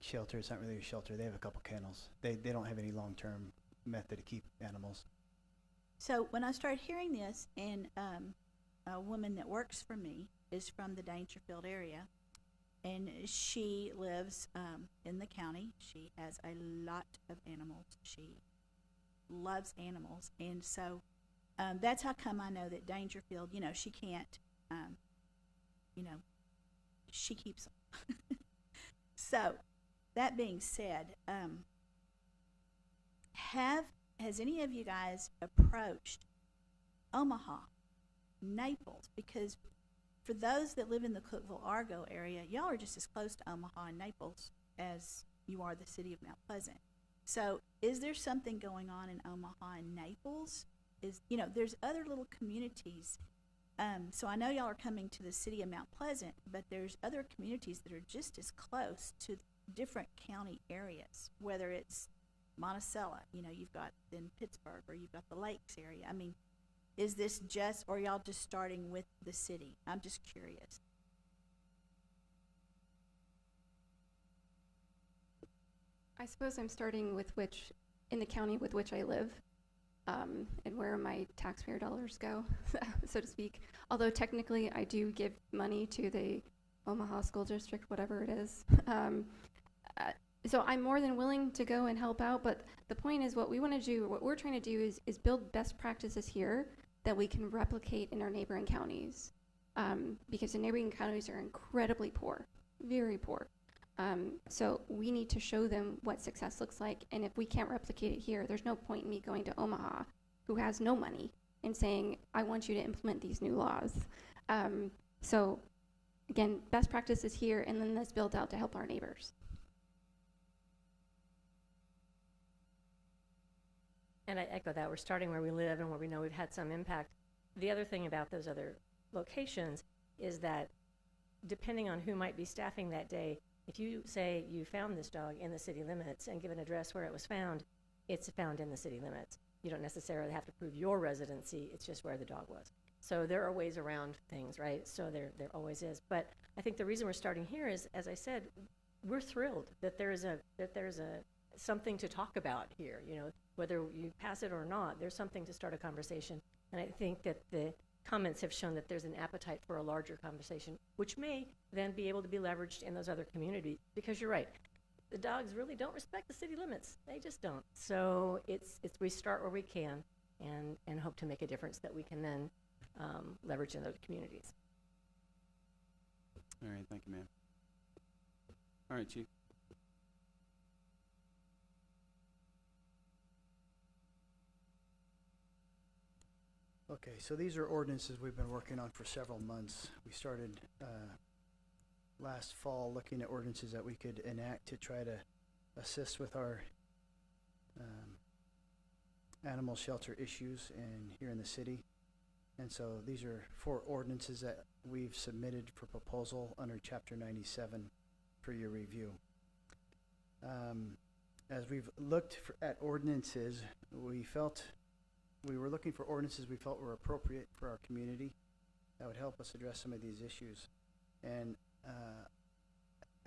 [SPEAKER 13] shelter, it's not really a shelter. They have a couple kennels. They don't have any long-term method to keep animals.
[SPEAKER 10] So when I started hearing this, and a woman that works for me is from the Dangerfield area, and she lives in the county. She has a lot of animals. She loves animals, and so that's how come I know that Dangerfield, she can't she keeps them. So, that being said, has any of you guys approached Omaha, Naples? Because for those that live in the Cookeville-Argo area, y'all are just as close to Omaha and Naples as you are the city of Mount Pleasant. So is there something going on in Omaha and Naples? There's other little communities. So I know y'all are coming to the city of Mount Pleasant, but there's other communities that are just as close to different county areas, whether it's Monticello, you've got in Pittsburgh, or you've got the Lakes area. I mean, is this or y'all just starting with the city? I'm just curious.
[SPEAKER 11] I suppose I'm starting with in the county with which I live, and where my taxpayer dollars go, so to speak. Although technically I do give money to the Omaha School District, whatever it is. So I'm more than willing to go and help out, but the point is what we're trying to do is build best practices here that we can replicate in our neighboring counties. Because the neighboring counties are incredibly poor, very poor. So we need to show them what success looks like, and if we can't replicate it here, there's no point in me going to Omaha, who has no money, and saying, I want you to implement these new laws. So again, best practices here, and then let's build out to help our neighbors.
[SPEAKER 14] And I echo that. We're starting where we live and where we know we've had some impact. The other thing about those other locations is that depending on who might be staffing that day, if you say you found this dog in the city limits and give an address where it was found, it's found in the city limits. You don't necessarily have to prove your residency, it's just where the dog was. So there are ways around things, right? So there always is. But I think the reason we're starting here is, as I said, we're thrilled that there's something to talk about here. Whether you pass it or not, there's something to start a conversation. And I think that the comments have shown that there's an appetite for a larger conversation, which may then be able to be leveraged in those other communities. Because you're right, the dogs really don't respect the city limits. They just don't. So it's we start where we can and hope to make a difference that we can then leverage in other communities.
[SPEAKER 1] All right, thank you, ma'am. All right, Chief.
[SPEAKER 13] Okay, so these are ordinances we've been working on for several months. We started last fall looking at ordinances that we could enact to try to assist with our animal shelter issues here in the city. And so these are 4 ordinances that we've submitted for proposal under Chapter 97 for your review. As we've looked at ordinances, we were looking for ordinances we felt were appropriate for our community that would help us address some of these issues. And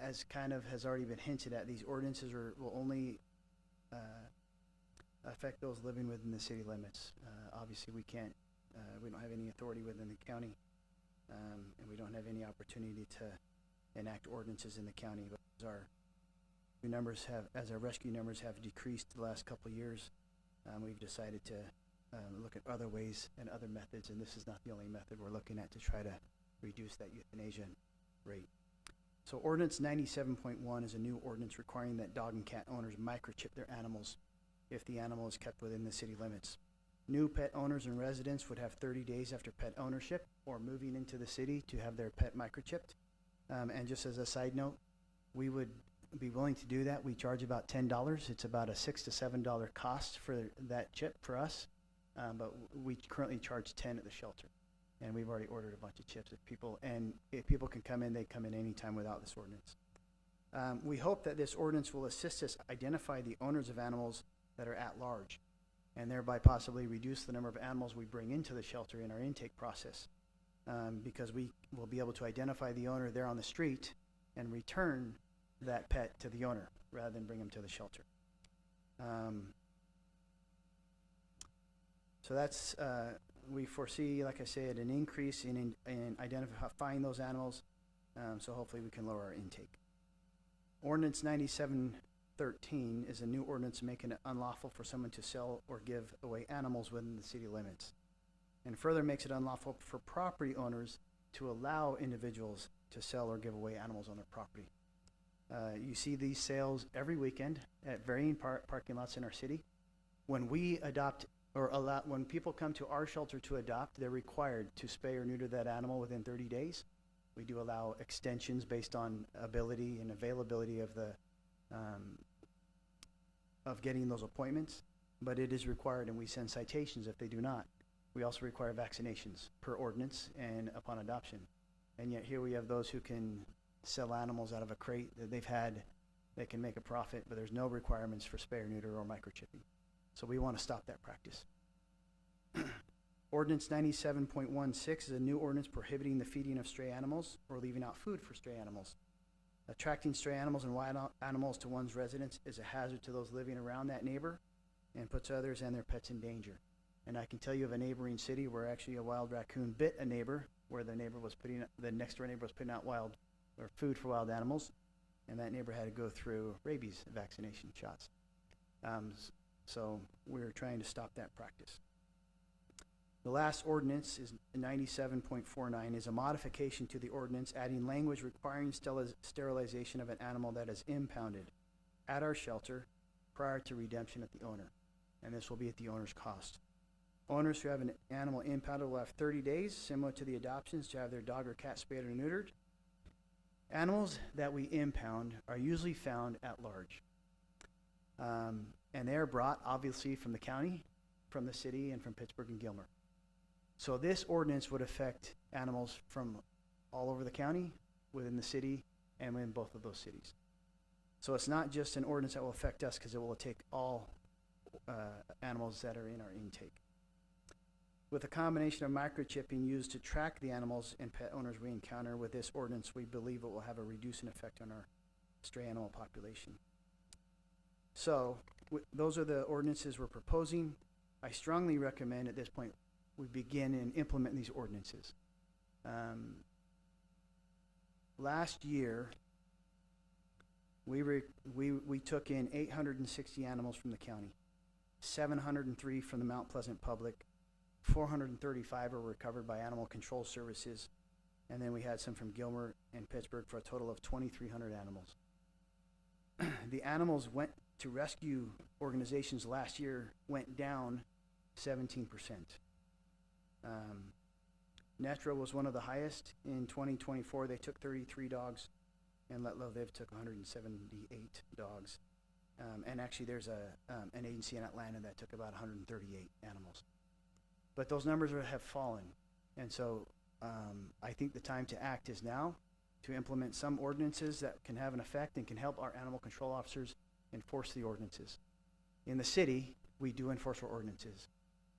[SPEAKER 13] as kind of has already been hinted at, these ordinances will only affect those living within the city limits. Obviously, we don't have any authority within the county, and we don't have any opportunity to enact ordinances in the county. But as our rescue numbers have decreased the last couple of years, we've decided to look at other ways and other methods, and this is not the only method we're looking at to try to reduce that euthanasia rate. So Ordinance 97.1 is a new ordinance requiring that dog and cat owners microchip their animals if the animal is kept within the city limits. New pet owners and residents would have 30 days after pet ownership or moving into the city to have their pet microchipped. And just as a side note, we would be willing to do that. We charge about $10. It's about a $6 to $7 cost for that chip for us. But we currently charge $10 at the shelter, and we've already ordered a bunch of chips. If people can come in, they come in anytime without this ordinance. We hope that this ordinance will assist us identify the owners of animals that are at large, and thereby possibly reduce the number of animals we bring into the shelter in our intake process, because we will be able to identify the owner there on the street and return that pet to the owner rather than bring him to the shelter. So that's, we foresee, like I said, an increase in identifying those animals, so hopefully we can lower our intake. Ordinance 9713 is a new ordinance making it unlawful for someone to sell or give away animals within the city limits, and further makes it unlawful for property owners to allow individuals to sell or give away animals on their property. You see these sales every weekend at varying parking lots in our city. When we adopt or allow, when people come to our shelter to adopt, they're required to spay or neuter that animal within 30 days. We do allow extensions based on ability and availability of the of getting those appointments, but it is required, and we send citations if they do not. We also require vaccinations per ordinance and upon adoption. And yet here we have those who can sell animals out of a crate that they've had, they can make a profit, but there's no requirements for spay or neuter or microchipping. So we want to stop that practice. Ordinance 97.16 is a new ordinance prohibiting the feeding of stray animals or leaving out food for stray animals. Attracting stray animals and wild animals to one's residence is a hazard to those living around that neighbor and puts others and their pets in danger. And I can tell you of a neighboring city where actually a wild raccoon bit a neighbor, where the next door neighbor was putting out food for wild animals, and that neighbor had to go through rabies vaccination shots. So we're trying to stop that practice. The last ordinance is 97.49, is a modification to the ordinance adding language requiring sterilization of an animal that is impounded at our shelter prior to redemption at the owner. And this will be at the owner's cost. Owners who have an animal impounded will have 30 days, similar to the adoptions, to have their dog or cat spayed or neutered. Animals that we impound are usually found at large. And they are brought, obviously, from the county, from the city, and from Pittsburgh and Gilmer. So this ordinance would affect animals from all over the county, within the city, and within both of those cities. So it's not just an ordinance that will affect us, because it will take all animals that are in our intake. With a combination of microchipping used to track the animals and pet owners we encounter with this ordinance, we believe it will have a reducing effect on our stray animal population. So those are the ordinances we're proposing. I strongly recommend at this point we begin and implement these ordinances. Last year, we took in 860 animals from the county, 703 from the Mount Pleasant Public, 435 were recovered by Animal Control Services, and then we had some from Gilmer and Pittsburgh for a total of 2,300 animals. The animals went to rescue organizations last year went down 17%. Netra was one of the highest. In 2024, they took 33 dogs, and Let Love Live took 178 dogs. And actually, there's an agency in Atlanta that took about 138 animals. But those numbers have fallen, and so I think the time to act is now, to implement some ordinances that can have an effect and can help our animal control officers enforce the ordinances. In the city, we do enforce our ordinances.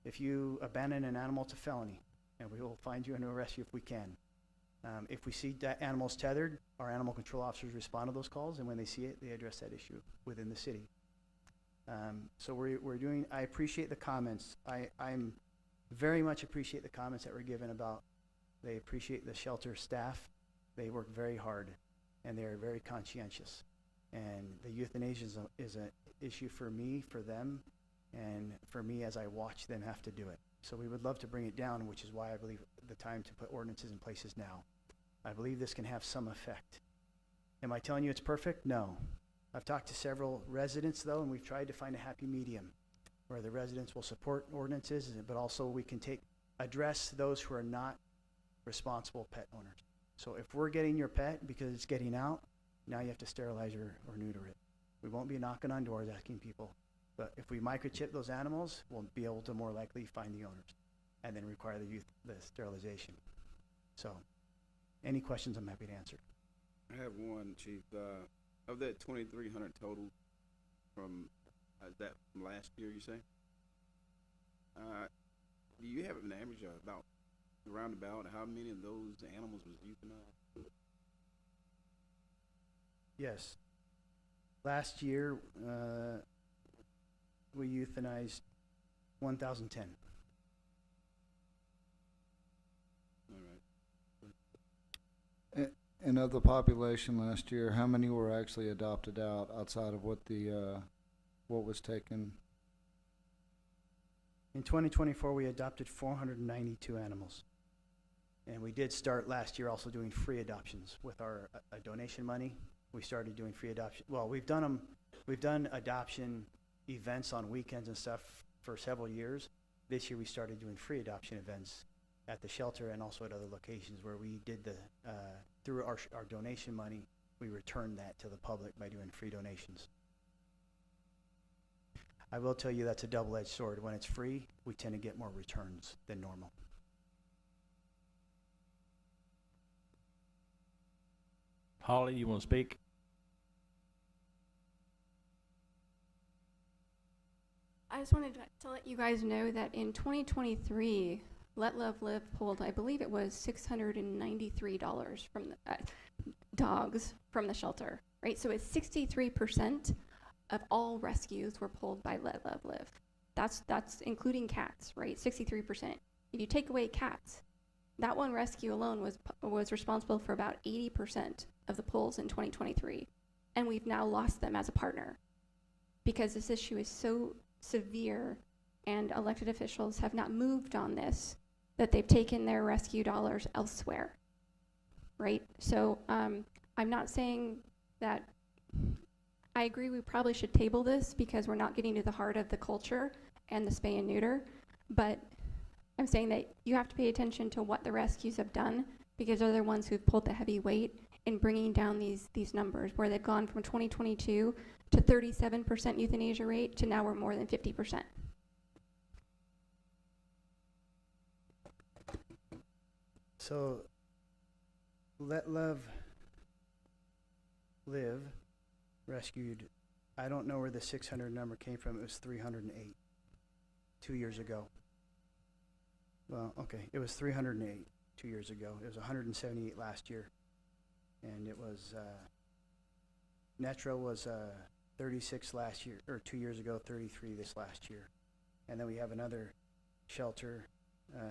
[SPEAKER 13] If you abandon an animal, it's a felony, and we will find you and arrest you if we can. If we see animals tethered, our animal control officers respond to those calls, and when they see it, they address that issue within the city. So we're doing, I appreciate the comments. I'm very much appreciate the comments that were given about, they appreciate the shelter staff. They work very hard, and they're very conscientious. And the euthanasia is an issue for me, for them, and for me as I watch them have to do it. So we would love to bring it down, which is why I believe the time to put ordinances in place is now. I believe this can have some effect. Am I telling you it's perfect? No. I've talked to several residents, though, and we've tried to find a happy medium where the residents will support ordinances, but also we can address those who are not responsible pet owners. So if we're getting your pet because it's getting out, now you have to sterilize or neuter it. We won't be knocking on doors asking people. But if we microchip those animals, we'll be able to more likely find the owners and then require the sterilization. So any questions, I'm happy to answer.
[SPEAKER 1] I have one, Chief. Of that 2,300 total from, is that from last year, you say? Do you have an average of about, how many of those animals was euthanized?
[SPEAKER 13] Yes. Last year, we euthanized 1,010.
[SPEAKER 1] All right.
[SPEAKER 3] And of the population last year, how many were actually adopted out outside of what was taken?
[SPEAKER 13] In 2024, we adopted 492 animals. And we did start last year also doing free adoptions with our donation money. We started doing free adoption. Well, we've done adoption events on weekends and stuff for several years. This year we started doing free adoption events at the shelter and also at other locations where we did through our donation money, we returned that to the public by doing free donations. I will tell you that's a double-edged sword. When it's free, we tend to get more returns than normal.
[SPEAKER 2] Holly, you want to speak?
[SPEAKER 11] I just wanted to let you guys know that in 2023, Let Love Live pulled, I believe it was $693 from the dogs from the shelter, right? So it's 63% of all rescues were pulled by Let Love Live. That's including cats, right? 63%. If you take away cats, that one rescue alone was responsible for about 80% of the pulls in 2023, and we've now lost them as a partner because this issue is so severe and elected officials have not moved on this, that they've taken their rescue dollars elsewhere, right? So I'm not saying that, I agree we probably should table this because we're not getting to the heart of the culture and the spay and neuter, but I'm saying that you have to pay attention to what the rescues have done because they're the ones who've pulled the heavy weight in bringing down these numbers where they've gone from 2022 to 37% euthanasia rate to now we're more than 50%.
[SPEAKER 13] So, Let Love Live rescued, I don't know where the 600 number came from, it was 308 2 years ago. Well, okay, it was 308 2 years ago. It was 178 last year. And it was, Netra was 36 last year, or 2 years ago, 33 this last year. And then we have another shelter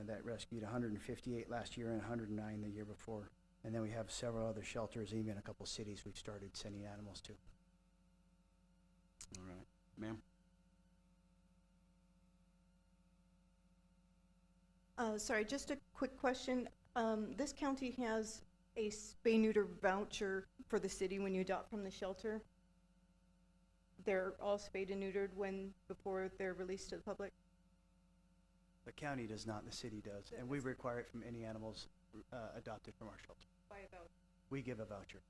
[SPEAKER 13] that rescued 158 last year and 109 the year before. And then we have several other shelters, even a couple cities we've started sending animals to.
[SPEAKER 1] All right. Ma'am?
[SPEAKER 15] Sorry, just a quick question. This county has a spay-neuter voucher for the city when you adopt from the shelter. They're all spayed and neutered before they're released to the public?
[SPEAKER 13] The county does not, the city does. And we require it from any animals adopted from our shelter.
[SPEAKER 15] By a voucher.
[SPEAKER 13] We give a voucher.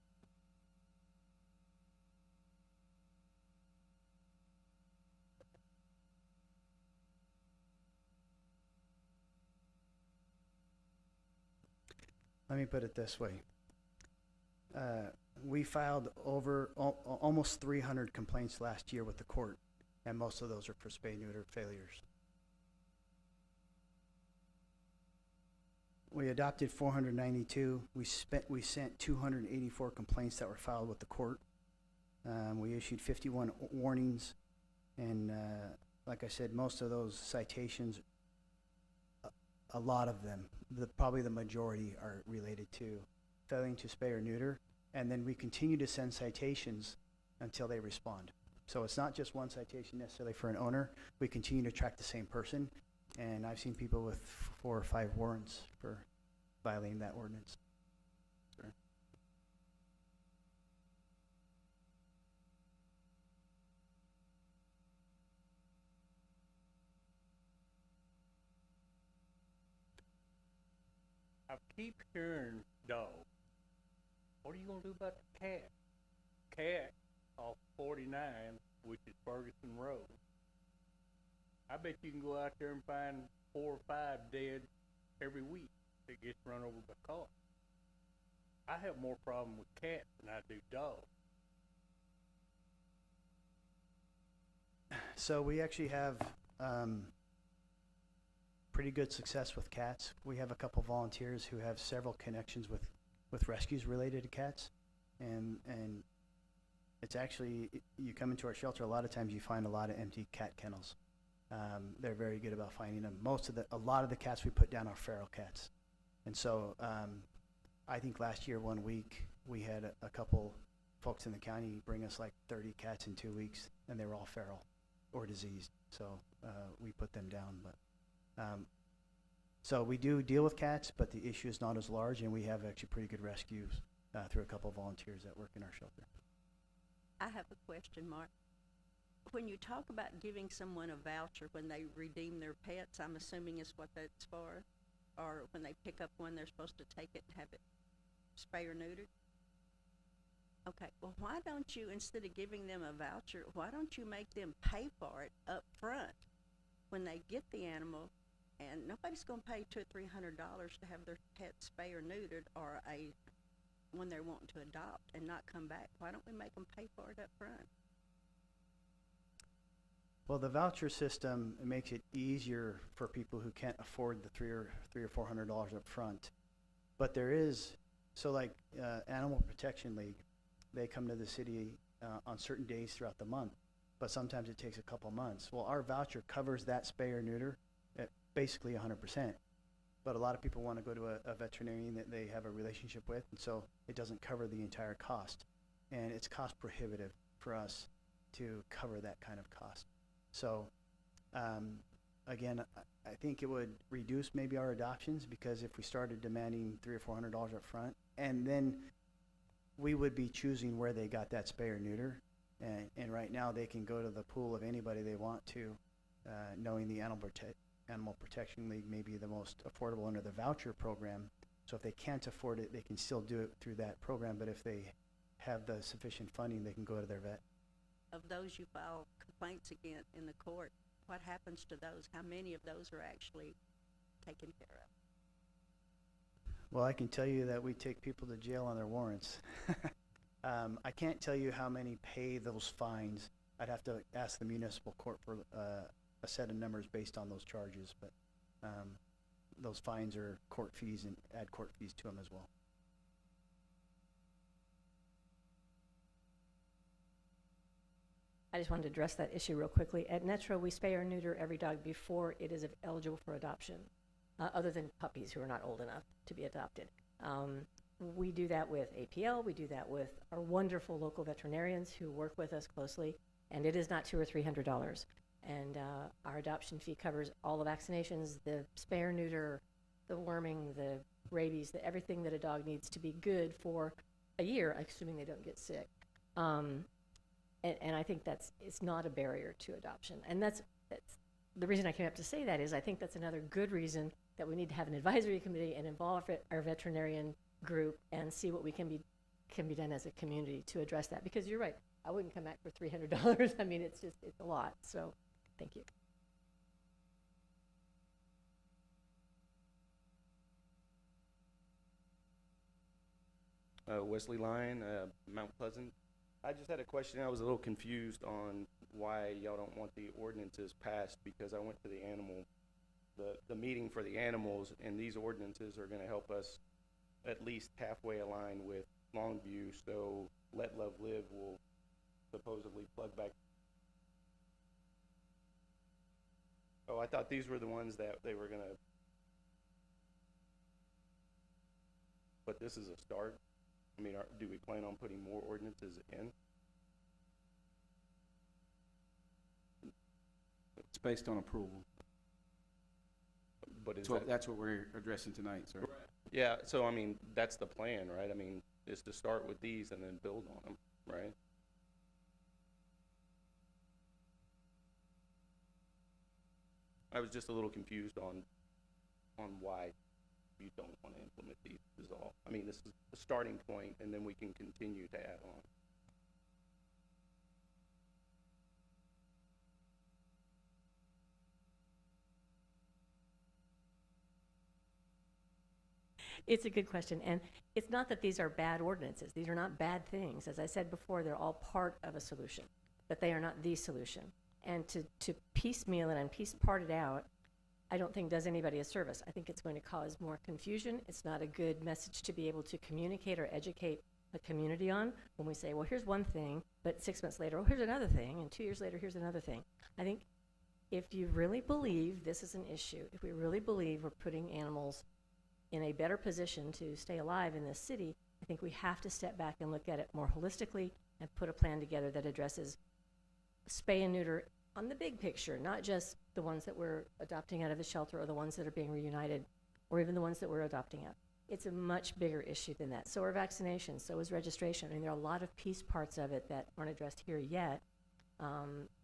[SPEAKER 13] Let me put it this way. We filed almost 300 complaints last year with the court, and most of those are for spay-neuter failures. We adopted 492. We sent 284 complaints that were filed with the court. We issued 51 warnings, and like I said, most of those citations, a lot of them, probably the majority, are related to failing to spay or neuter, and then we continue to send citations until they respond. So it's not just one citation necessarily for an owner. We continue to track the same person, and I've seen people with 4 or 5 warrants for violating that ordinance.
[SPEAKER 1] Sure.
[SPEAKER 16] I keep hearing dog. What are you gonna do about the cat? Cat off 49, which is Ferguson Road. I bet you can go out there and find 4 or 5 dead every week that gets run over by cars. I have more problem with cats than I do dogs.
[SPEAKER 13] So we actually have pretty good success with cats. We have a couple volunteers who have several connections with rescues related to cats, and it's actually, you come into our shelter, a lot of times you find a lot of empty cat kennels. They're very good about finding them. A lot of the cats we put down are feral cats, and so I think last year 1 week we had a couple folks in the county bring us like 30 cats in 2 weeks, and they were all feral or diseased. So we put them down, but So we do deal with cats, but the issue is not as large, and we have actually pretty good rescues through a couple of volunteers that work in our shelter.
[SPEAKER 4] I have a question, Mark. When you talk about giving someone a voucher when they redeem their pets, I'm assuming is what that's for? Or when they pick up one, they're supposed to take it and have it spay or neutered? Okay, well, why don't you, instead of giving them a voucher, why don't you make them pay for it up front when they get the animal? And nobody's gonna pay $200 or $300 to have their pet spay or neutered or when they're wanting to adopt and not come back. Why don't we make them pay for it up front?
[SPEAKER 13] Well, the voucher system, it makes it easier for people who can't afford the $300 or $400 up front. But there is, so like Animal Protection League, they come to the city on certain days throughout the month, but sometimes it takes a couple months. Well, our voucher covers that spay or neuter at basically 100%. But a lot of people want to go to a veterinarian that they have a relationship with, and so it doesn't cover the entire cost. And it's cost prohibitive for us to cover that kind of cost. So, again, I think it would reduce maybe our adoptions, because if we started demanding $300 or $400 up front, and then we would be choosing where they got that spay or neuter. And right now they can go to the pool of anybody they want to, knowing the Animal Protection League may be the most affordable under the voucher program. So if they can't afford it, they can still do it through that program. But if they have the sufficient funding, they can go to their vet.
[SPEAKER 4] Of those you file complaints against in the court, what happens to those? How many of those are actually taken care of?
[SPEAKER 13] Well, I can tell you that we take people to jail on their warrants. I can't tell you how many pay those fines. I'd have to ask the municipal court for a set of numbers based on those charges, but those fines are court fees and add court fees to them as well.
[SPEAKER 14] I just wanted to address that issue real quickly. At Netro, we spay or neuter every dog before it is eligible for adoption, other than puppies who are not old enough to be adopted. We do that with APL. We do that with our wonderful local veterinarians who work with us closely, and it is not $200 or $300. And our adoption fee covers all the vaccinations, the spay or neuter, the worming, the rabies, everything that a dog needs to be good for a year, assuming they don't get sick. And I think it's not a barrier to adoption. And that's the reason I came up to say that is I think that's another good reason that we need to have an advisory committee and involve our veterinarian group and see what can be done as a community to address that. Because you're right, I wouldn't come back for $300. I mean, it's a lot. So, thank you.
[SPEAKER 17] Wesley Lyon, Mount Pleasant. I just had a question. I was a little confused on why y'all don't want the ordinances passed, because I went to the meeting for the animals, and these ordinances are going to help us at least halfway align with Longview, so Let Love Live will supposedly plug back. Oh, I thought these were the ones that they were going to, but this is a start. I mean, do we plan on putting more ordinances in?
[SPEAKER 1] It's based on approval.
[SPEAKER 17] But
[SPEAKER 1] that's what we're addressing tonight, sir.
[SPEAKER 17] Right. Yeah, so I mean, that's the plan, right? I mean, is to start with these and then build on them, right? I was just a little confused on why you don't want to implement these is all. I mean, this is the starting point, and then we can continue to add on.
[SPEAKER 14] It's a good question, and it's not that these are bad ordinances. These are not bad things. As I said before, they're all part of a solution, but they are not the solution. And to piecemeal it and part it out, I don't think does anybody a service. I think it's going to cause more confusion. It's not a good message to be able to communicate or educate a community on when we say, well, here's one thing, but 6 months later, oh, here's another thing, and 2 years later, here's another thing. I think if you really believe this is an issue, if we really believe we're putting animals in a better position to stay alive in this city, I think we have to step back and look at it more holistically and put a plan together that addresses spay and neuter on the big picture, not just the ones that we're adopting out of the shelter or the ones that are being reunited, or even the ones that we're adopting out. It's a much bigger issue than that. So are vaccinations, so is registration. I mean, there are a lot of piece parts of it that aren't addressed here yet,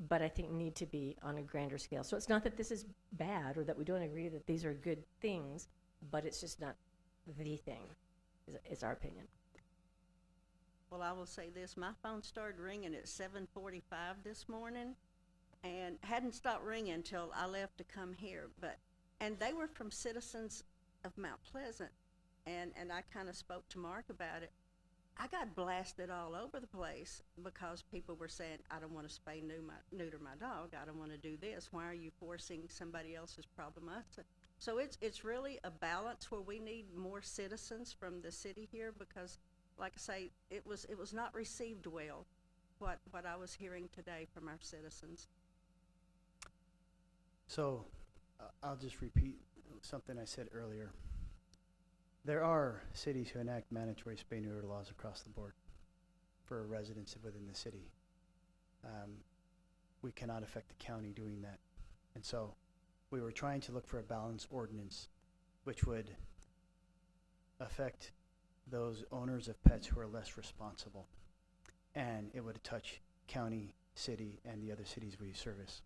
[SPEAKER 14] but I think need to be on a grander scale. So it's not that this is bad or that we don't agree that these are good things, but it's just not the thing, is our opinion.
[SPEAKER 4] Well, I will say this, my phone started ringing at 7:45 this morning, and hadn't stopped ringing until I left to come here, and they were from citizens of Mount Pleasant, and I kind of spoke to Mark about it. I got blasted all over the place because people were saying, I don't want to spay neuter my dog, I don't want to do this, why are you forcing somebody else's problem? So it's really a balance where we need more citizens from the city here, because like I say, it was not received well, what I was hearing today from our citizens.
[SPEAKER 13] So, I'll just repeat something I said earlier. There are cities who enact mandatory spay-neuter laws across the board for residents within the city. We cannot affect the county doing that. And so, we were trying to look for a balanced ordinance which would affect those owners of pets who are less responsible. And it would touch county, city, and the other cities we service.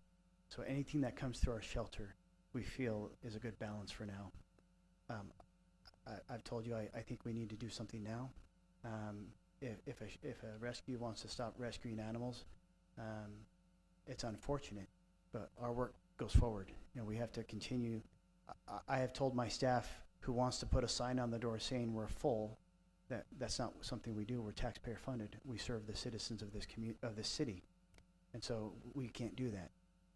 [SPEAKER 13] So anything that comes through our shelter, we feel is a good balance for now. I've told you, I think we need to do something now. If a rescue wants to stop rescuing animals, it's unfortunate, but our work goes forward. You know, we have to continue. I have told my staff who wants to put a sign on the door saying we're full, that's not something we do. We're taxpayer funded. We serve the citizens of this city, and so we can't do that.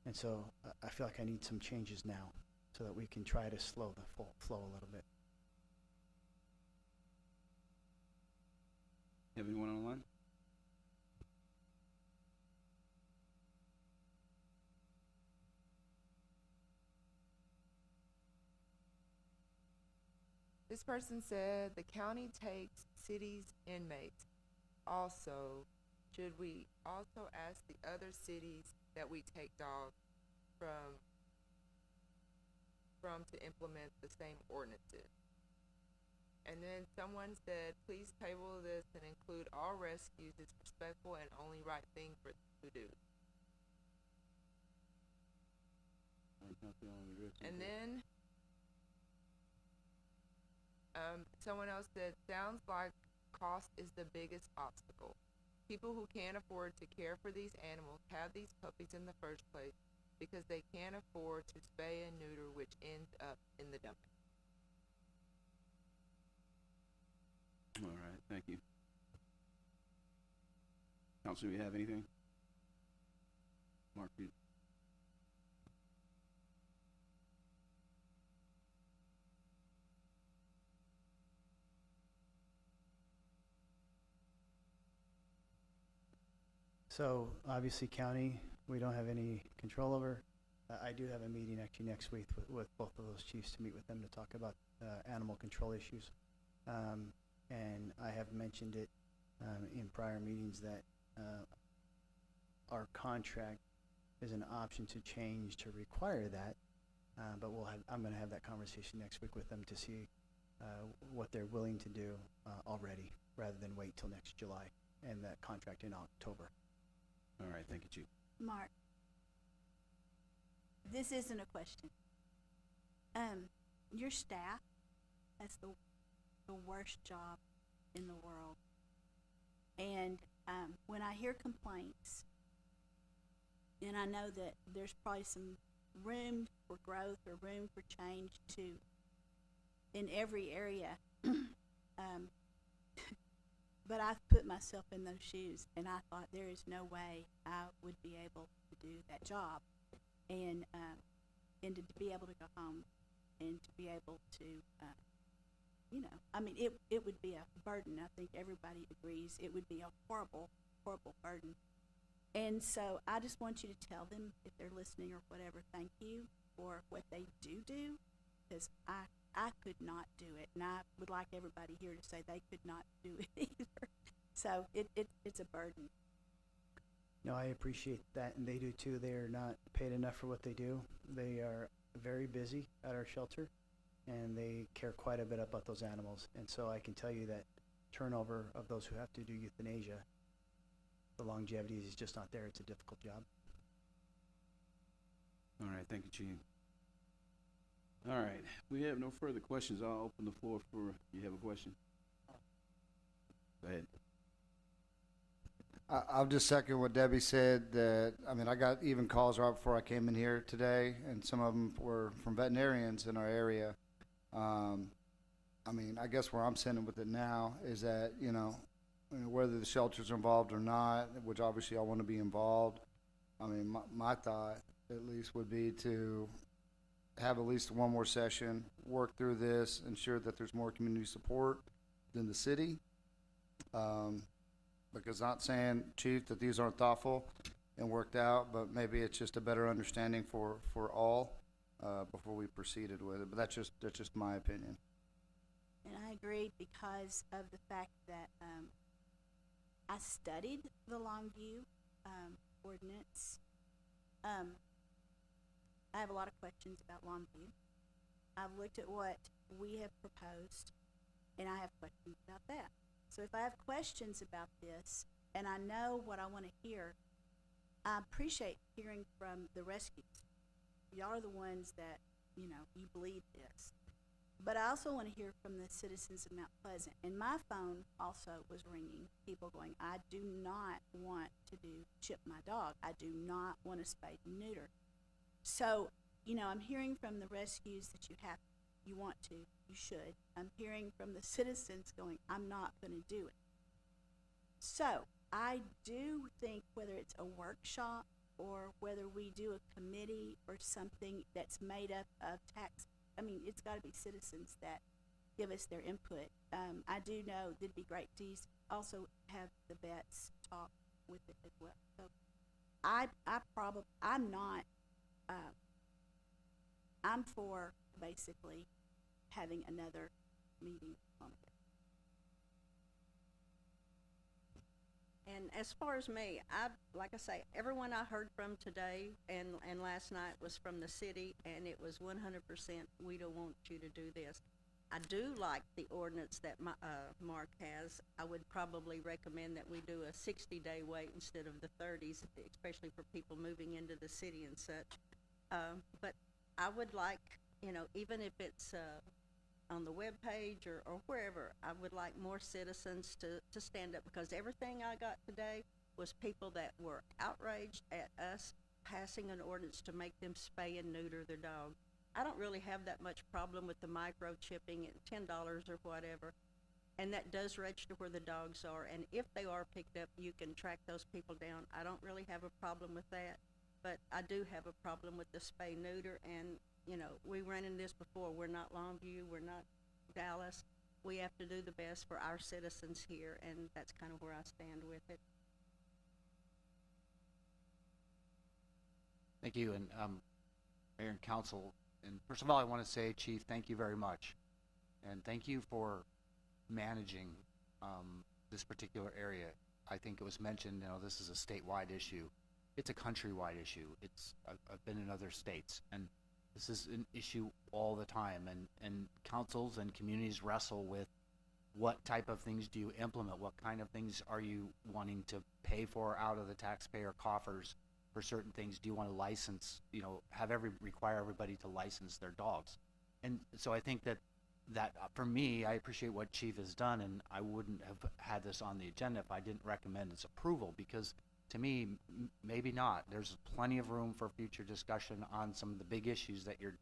[SPEAKER 13] And so I feel like I need some changes now so that we can try to slow the flow a little bit.
[SPEAKER 1] Have anyone online?
[SPEAKER 12] This person said the county takes cities' inmates. Also, should we also ask the other cities that we take dogs from to implement the same ordinances? And then someone said, please table this and include all rescues. It's respectful and only right thing for to do. And then someone else said, sounds like cost is the biggest obstacle. People who can't afford to care for these animals have these puppies in the first place because they can't afford to spay and neuter, which ends up in the dumping.
[SPEAKER 1] All right, thank you. Council, do you have anything? Mark, you.
[SPEAKER 13] So obviously county, we don't have any control over. I do have a meeting actually next week with both of those chiefs to meet with them to talk about animal control issues. And I have mentioned it in prior meetings that our contract is an option to change to require that, but I'm going to have that conversation next week with them to see what they're willing to do already, rather than wait till next July and that contract in October.
[SPEAKER 1] All right, thank you, Chief.
[SPEAKER 10] Mark, this isn't a question. Your staff has the worst job in the world. And when I hear complaints, and I know that there's probably some room for growth or room for change in every area, but I've put myself in those shoes, and I thought there is no way I would be able to do that job, and to be able to go home, and to be able to, I mean, it would be a burden. I think everybody agrees it would be a horrible, horrible burden. And so I just want you to tell them, if they're listening or whatever, thank you for what they do, because I could not do it, and I would like everybody here to say they could not do it either. So it's a burden.
[SPEAKER 13] No, I appreciate that, and they do too. They are not paid enough for what they do. They are very busy at our shelter, and they care quite a bit about those animals. And so I can tell you that turnover of those who have to do euthanasia, the longevity is just not there. It's a difficult job.
[SPEAKER 1] All right, thank you, Chief. All right, we have no further questions. I'll open the floor for, you have a question? Go ahead.
[SPEAKER 3] I'll just second what Debbie said, that, I mean, I got even calls right before I came in here today, and some of them were from veterinarians in our area. I mean, I guess where I'm sitting with it now is that, whether the shelters are involved or not, which obviously I want to be involved, I mean, my thought at least would be to have at least one more session, work through this, ensure that there's more community support than the city. Because not saying, Chief, that these aren't thoughtful and worked out, but maybe it's just a better understanding for all before we proceeded with it. But that's just my opinion.
[SPEAKER 10] And I agree because of the fact that I studied the Longview ordinance. I have a lot of questions about Longview. I've looked at what we have proposed, and I have questions about that. So if I have questions about this, and I know what I want to hear, I appreciate hearing from the rescues. Y'all are the ones that, you believe this. But I also want to hear from the citizens of Mount Pleasant. And my phone also was ringing, people going, I do not want to chip my dog. I do not want to spay and neuter. So, I'm hearing from the rescues that you want to, you should. I'm hearing from the citizens going, I'm not going to do it. So, I do think whether it's a workshop or whether we do a committee or something that's made up of it's got to be citizens that give us their input. I do know that it'd be great to also have the vets talk with it as well. So, I'm for basically having another meeting on it.
[SPEAKER 4] And as far as me, like I say, everyone I heard from today and last night was from the city, and it was 100%, we don't want you to do this. I do like the ordinance that Mark has. I would probably recommend that we do a 60-day wait instead of the 30s, especially for people moving into the city and such. But I would like, even if it's on the webpage or wherever, I would like more citizens to stand up, because everything I got today was people that were outraged at us passing an ordinance to make them spay and neuter their dog. I don't really have that much problem with the microchipping at $10 or whatever, and that does register where the dogs are, and if they are picked up, you can track those people down. I don't really have a problem with that, but I do have a problem with the spay neuter, and we ran into this before. We're not Longview, we're not Dallas. We have to do the best for our citizens here, and that's kind of where I stand with it.
[SPEAKER 7] Thank you, and Mayor and Council. And first of all, I want to say, Chief, thank you very much. And thank you for managing this particular area. I think it was mentioned, this is a statewide issue. It's a countrywide issue. I've been in other states, and this is an issue all the time. And councils and communities wrestle with what type of things do you implement? What kind of things are you wanting to pay for out of the taxpayer coffers? For certain things, do you want to license, require everybody to license their dogs? And so I think that for me, I appreciate what Chief has done, and I wouldn't have had this on the agenda if I didn't recommend its approval, because to me, maybe not. There's plenty of room for future discussion on some of the big issues that you're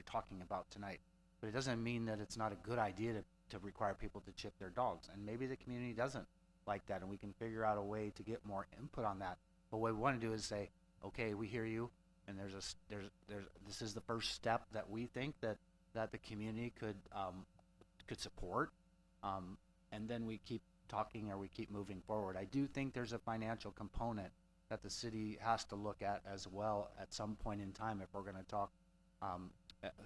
[SPEAKER 7] talking about tonight. But it doesn't mean that it's not a good idea to require people to chip their dogs. And maybe the community doesn't like that, and we can figure out a way to get more input on that. But what we want to do is say, okay, we hear you, and this is the first step that we think that the community could support, and then we keep talking or we keep moving forward. I do think there's a financial component that the city has to look at as well at some point in time if we're going to talk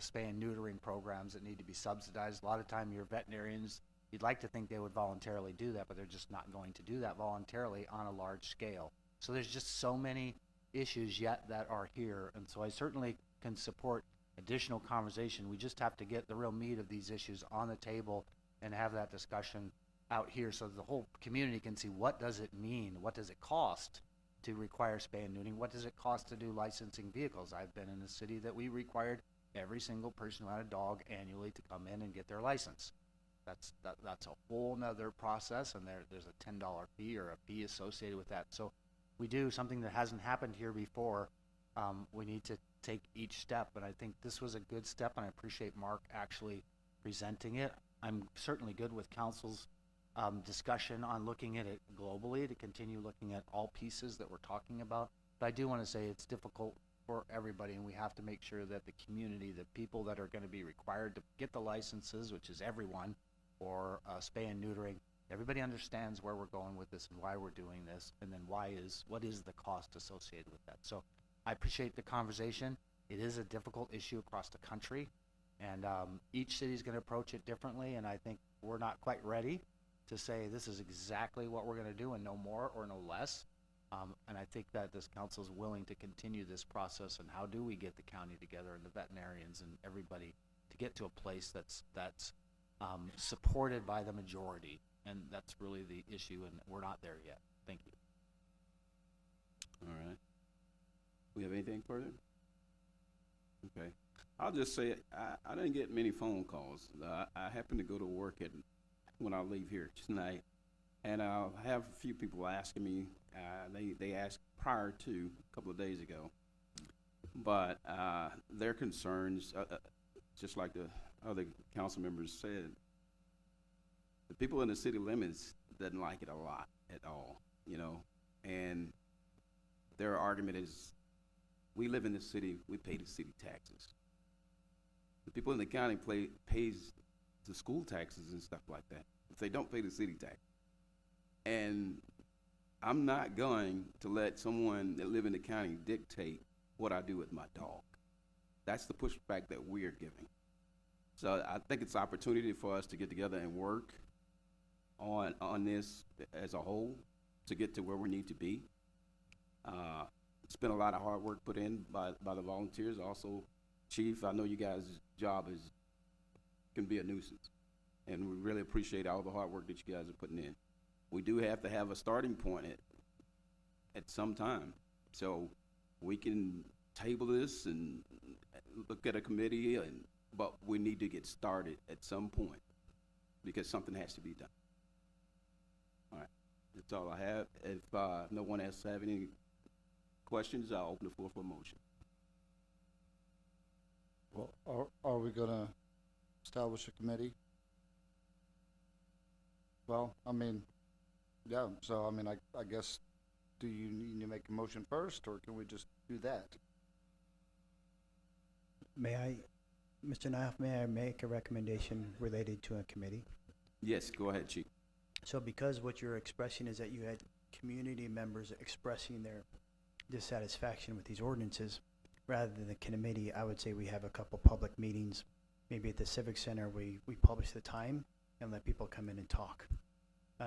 [SPEAKER 7] spay and neutering programs that need to be subsidized. A lot of time your veterinarians, you'd like to think they would voluntarily do that, but they're just not going to do that voluntarily on a large scale. So there's just so many issues yet that are here, and so I certainly can support additional conversation. We just have to get the real meat of these issues on the table and have that discussion out here so the whole community can see what does it mean, what does it cost to require spay and neutering, what does it cost to do licensing vehicles. I've been in a city that we required every single person who had a dog annually to come in and get their license. That's a whole nother process, and there's a $10 fee or a fee associated with that. So we do something that hasn't happened here before. We need to take each step, and I think this was a good step, and I appreciate Mark actually presenting it. I'm certainly good with council's discussion on looking at it globally, to continue looking at all pieces that we're talking about. But I do want to say it's difficult for everybody, and we have to make sure that the community, the people that are going to be required to get the licenses, which is everyone, or spay and neutering, everybody understands where we're going with this and why we're doing this, and then what is the cost associated with that. So I appreciate the conversation. It is a difficult issue across the country, and each city is going to approach it differently, and I think we're not quite ready to say this is exactly what we're going to do and no more or no less. And I think that this council is willing to continue this process, and how do we get the county together and the veterinarians and everybody to get to a place that's supported by the majority, and that's really the issue, and we're not there yet. Thank you.
[SPEAKER 1] All right. We have anything further? Okay. I'll just say I didn't get many phone calls. I happened to go to work when I leave here tonight, and I'll have a few people asking me. They asked prior to a couple of days ago, but their concerns, just like the other council members said, the people in the city limits doesn't like it a lot at all, and their argument is, we live in the city, we pay the city taxes. The people in the county pays the school taxes and stuff like that. If they don't pay the city tax. And I'm not going to let someone that live in the county dictate what I do with my dog. That's the pushback that we're giving. So I think it's an opportunity for us to get together and work on this as a whole to get to where we need to be. It's been a lot of hard work put in by the volunteers. Also, Chief, I know you guys' job can be a nuisance, and we really appreciate all the hard work that you guys are putting in. We do have to have a starting point at some time, so we can table this and look at a committee, but we need to get started at some point because something has to be done. All right, that's all I have. If no one else have any questions, I'll open the floor for a motion.
[SPEAKER 3] Well, are we gonna establish a committee? Well, I mean, yeah, so I mean, I guess, do you need to make a motion first, or can we just do that?
[SPEAKER 13] Mr. Naif, may I make a recommendation related to a committee?
[SPEAKER 1] Yes, go ahead, Chief.
[SPEAKER 13] So because what you're expressing is that you had community members expressing their dissatisfaction with these ordinances, rather than the committee, I would say we have a couple public meetings, maybe at the Civic Center, we publish the time and let people come in and talk.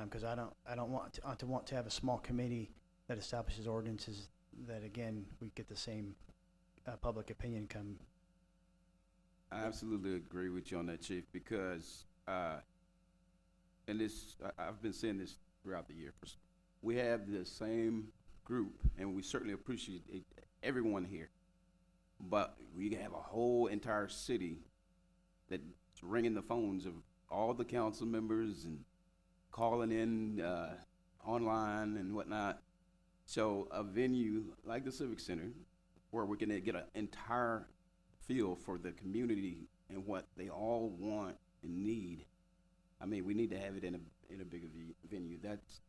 [SPEAKER 13] Because I don't want to have a small committee that establishes ordinances that, again, we get the same public opinion come.
[SPEAKER 1] I absolutely agree with you on that, Chief, because and I've been saying this throughout the year. We have the same group, and we certainly appreciate everyone here. But we have a whole entire city that's ringing the phones of all the council members and calling in online and whatnot. So a venue like the Civic Center, where we're going to get an entire feel for the community and what they all want and need. I mean, we need to have it in a bigger venue.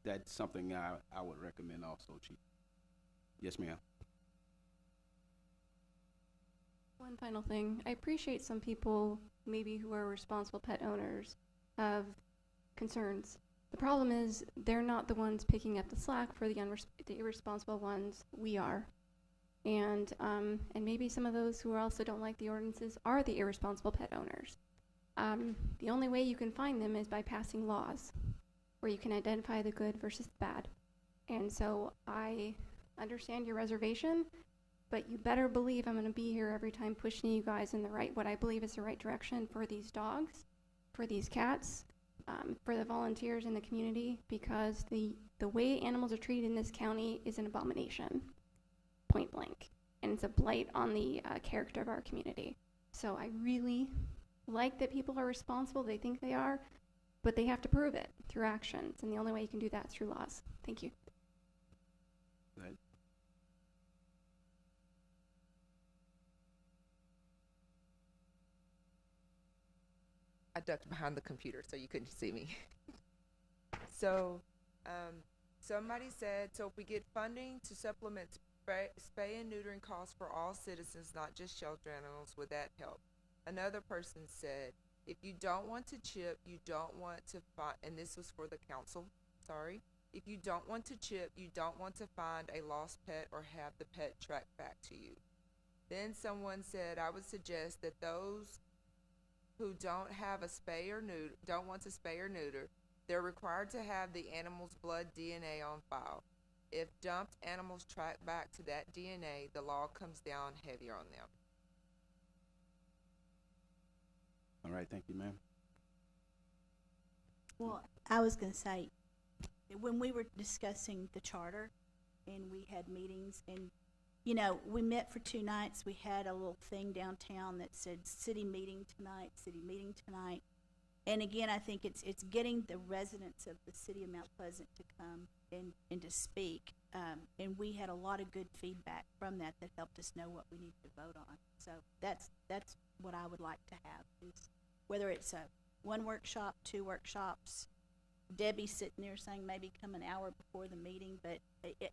[SPEAKER 1] That's something I would recommend also, Chief. Yes, ma'am.
[SPEAKER 11] One final thing. I appreciate some people, maybe who are responsible pet owners, have concerns. The problem is they're not the ones picking up the slack for the irresponsible ones. We are. And maybe some of those who also don't like the ordinances are the irresponsible pet owners. The only way you can find them is by passing laws where you can identify the good versus the bad. And so I understand your reservation, but you better believe I'm gonna be here every time pushing you guys in the right, what I believe is the right direction for these dogs, for these cats, for the volunteers in the community, because the way animals are treated in this county is an abomination, point blank. And it's a blight on the character of our community. So I really like that people are responsible, they think they are, but they have to prove it through actions, and the only way you can do that is through laws. Thank you.
[SPEAKER 1] Go ahead.
[SPEAKER 12] I ducked behind the computer so you couldn't see me. So, somebody said, so if we get funding to supplement spay and neutering costs for all citizens, not just shelter animals, would that help? Another person said, if you don't want to chip, you don't want to find, and this was for the council, sorry. If you don't want to chip, you don't want to find a lost pet or have the pet tracked back to you. Then someone said, I would suggest that those who don't have a spay or neuter, don't want to spay or neuter, they're required to have the animal's blood DNA on file. If dumped animals track back to that DNA, the law comes down heavier on them.
[SPEAKER 1] All right, thank you, ma'am.
[SPEAKER 10] Well, I was gonna say, when we were discussing the charter and we had meetings and, you know, we met for 2 nights, we had a little thing downtown that said city meeting tonight, city meeting tonight. And again, I think it's getting the residents of the city of Mount Pleasant to come and to speak. And we had a lot of good feedback from that helped us know what we need to vote on. So that's what I would like to have, is whether it's a 1 workshop, 2 workshops. Debbie's sitting there saying maybe come an hour before the meeting, but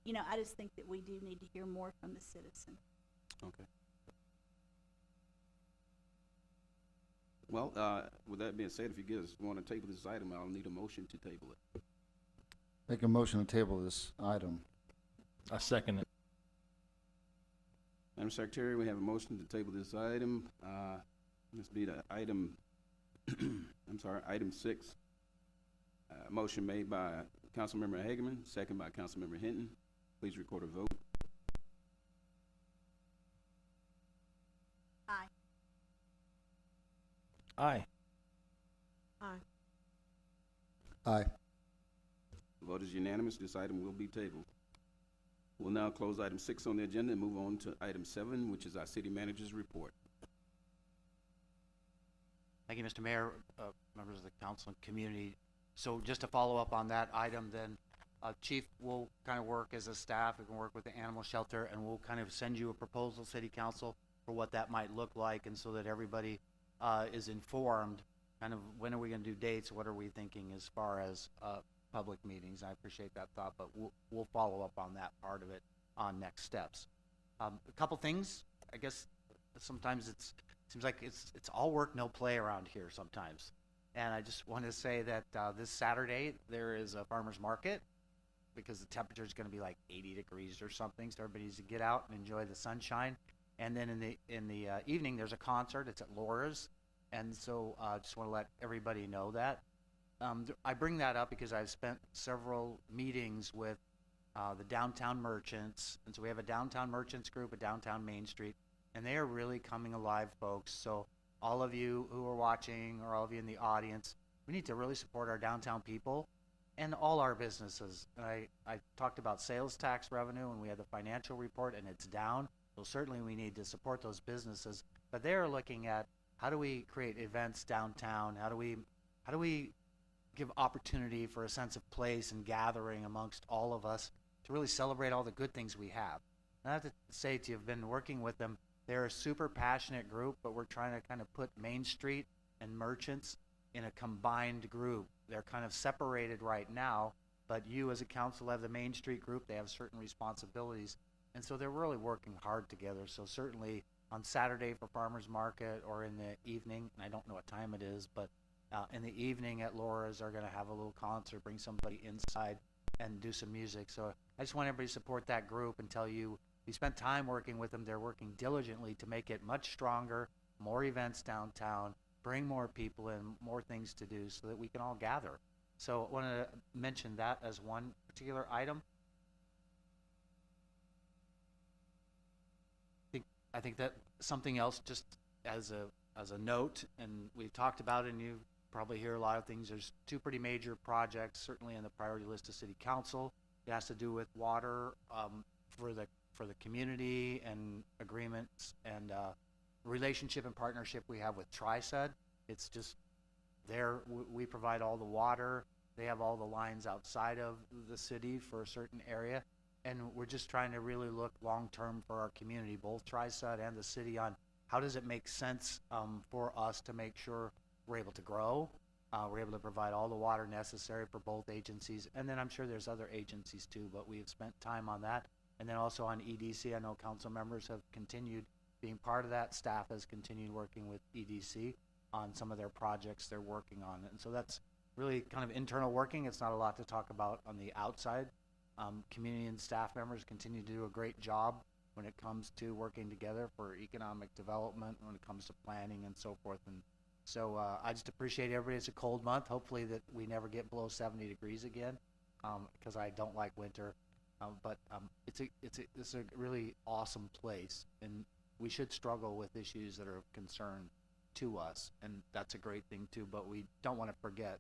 [SPEAKER 10] you know, I just think that we do need to hear more from the citizen.
[SPEAKER 1] Okay. Well, with that being said, if you guys want to table this item, I'll need a motion to table it.
[SPEAKER 3] Make a motion to table this item.
[SPEAKER 2] I second it.
[SPEAKER 1] Madam Secretary, we have a motion to table this item. This be the item, I'm sorry, item 6. Motion made by Councilmember Hageman, second by Councilmember Hinton. Please record a vote.
[SPEAKER 10] Aye.
[SPEAKER 2] Aye.
[SPEAKER 6] Aye.
[SPEAKER 3] Aye.
[SPEAKER 1] The vote is unanimous. This item will be tabled. We'll now close item 6 on the agenda and move on to item 7, which is our city manager's report.
[SPEAKER 7] Thank you, Mr. Mayor, members of the council and community. So just to follow up on that item, then Chief will kind of work as a staff. We can work with the animal shelter, and we'll kind of send you a proposal, City Council, for what that might look like, and so that everybody is informed. Kind of when are we going to do dates? What are we thinking as far as public meetings? I appreciate that thought, but we'll follow up on that part of it on next steps. A couple things. I guess sometimes it seems like it's all work, no play around here sometimes. And I just want to say that this Saturday there is a farmer's market, because the temperature is going to be like 80 degrees or something, so everybody needs to get out and enjoy the sunshine. And then in the evening there's a concert. It's at Laura's, and so I just want to let everybody know that. I bring that up because I've spent several meetings with the downtown merchants, and so we have a downtown merchants group, a downtown Main Street, and they are really coming alive, folks. So all of you who are watching, or all of you in the audience, we need to really support our downtown people and all our businesses. And I talked about sales tax revenue, and we had the financial report, and it's down. So certainly we need to support those businesses, but they're looking at how do we create events downtown? How do we give opportunity for a sense of place and gathering amongst all of us to really celebrate all the good things we have? And I have to say to you, I've been working with them. They're a super passionate group, but we're trying to kind of put Main Street and merchants in a combined group. They're kind of separated right now, but you as a council have the Main Street group. They have certain responsibilities, and so they're really working hard together. So certainly on Saturday for Farmers Market, or in the evening, and I don't know what time it is, but in the evening at Laura's are going to have a little concert, bring somebody inside and do some music. So I just want everybody to support that group and tell you we spent time working with them. They're working diligently to make it much stronger, more events downtown, bring more people in, more things to do so that we can all gather. So I wanted to mention that as one particular item. I think that something else, just as a note, and we've talked about it, and you probably hear a lot of things. There's two pretty major projects, certainly in the priority list of City Council. It has to do with water for the community and agreements and relationship and partnership we have with TriSud. It's just there. We provide all the water. They have all the lines outside of the city for a certain area. And we're just trying to really look long-term for our community, both TriSud and the city, on how does it make sense for us to make sure we're able to grow, we're able to provide all the water necessary for both agencies. And then I'm sure there's other agencies too, but we've spent time on that. And then also on EDC, I know council members have continued being part of that. Staff has continued working with EDC on some of their projects they're working on. And so that's really kind of internal working. It's not a lot to talk about on the outside. Community and staff members continue to do a great job when it comes to working together for economic development, when it comes to planning and so forth. And so I just appreciate everybody. It's a cold month. Hopefully that we never get below 70 degrees again, because I don't like winter. But it's a really awesome place, and we should struggle with issues that are of concern to us, and that's a great thing too. But we don't want to forget,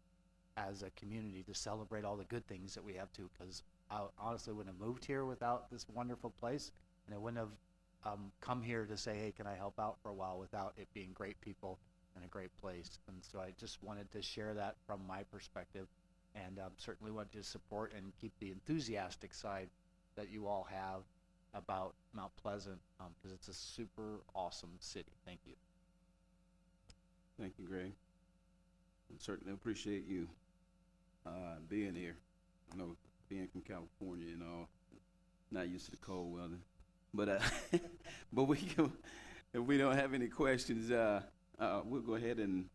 [SPEAKER 7] as a community, to celebrate all the good things that we have too, because I honestly wouldn't have moved here without this wonderful place, and I wouldn't have come here to say, hey, can I help out for a while, without it being great people and a great place. And so I just wanted to share that from my perspective, and certainly want to support and keep the enthusiastic side that you all have about Mount Pleasant, because it's a super awesome city. Thank you.
[SPEAKER 1] Thank you, Greg. And certainly appreciate you being here. I know, being from California and all, not used to the cold weather. But but we can, if we don't have any questions, we'll go ahead and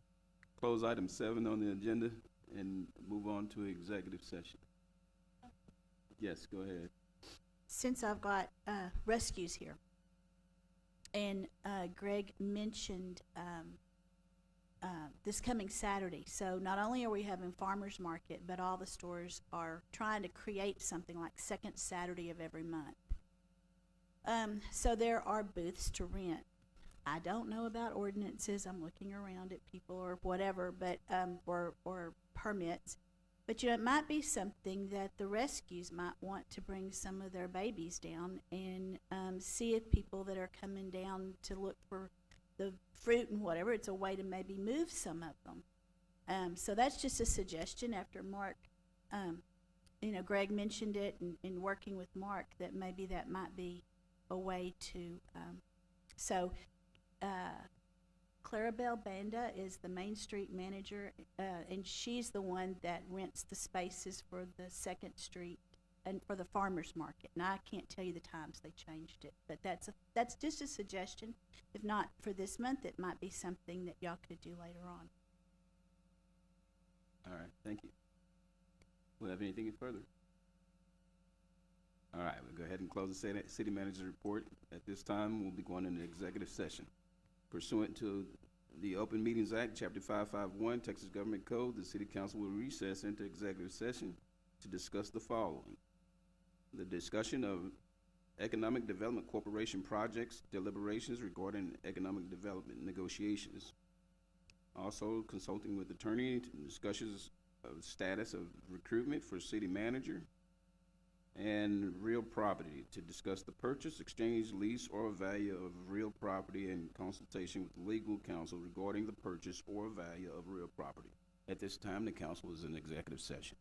[SPEAKER 1] close item 7 on the agenda and move on to executive session. Yes, go ahead.
[SPEAKER 10] Since I've got rescues here, and Greg mentioned this coming Saturday, so not only are we having farmers market, but all the stores are trying to create something like second Saturday of every month. So there are booths to rent. I don't know about ordinances. I'm looking around at people or whatever, but or permits. But you know, it might be something that the rescues might want to bring some of their babies down and see if people that are coming down to look for the fruit and whatever, it's a way to maybe move some of them. So that's just a suggestion after Mark, Greg mentioned it, and in working with Mark, that maybe that might be a way to, Clarabelle Banda is the Main Street manager, and she's the one that rents the spaces for the 2nd Street and for the farmers market. And I can't tell you the times they changed it, but that's just a suggestion. If not for this month, it might be something that y'all could do later on.
[SPEAKER 1] All right, thank you. We'll have anything further? All right, we'll go ahead and close the city manager's report. At this time, we'll be going into executive session. Pursuant to the Open Meetings Act, Chapter 551, Texas Government Code, the City Council will recess into executive session to discuss the following: the discussion of Economic Development Corporation projects, deliberations regarding economic development negotiations. Also, consulting with attorney, discussions of status of recruitment for city manager, and real property, to discuss the purchase, exchange, lease, or value of real property, and consultation with legal counsel regarding the purchase or value of real property. At this time, the council is in executive session.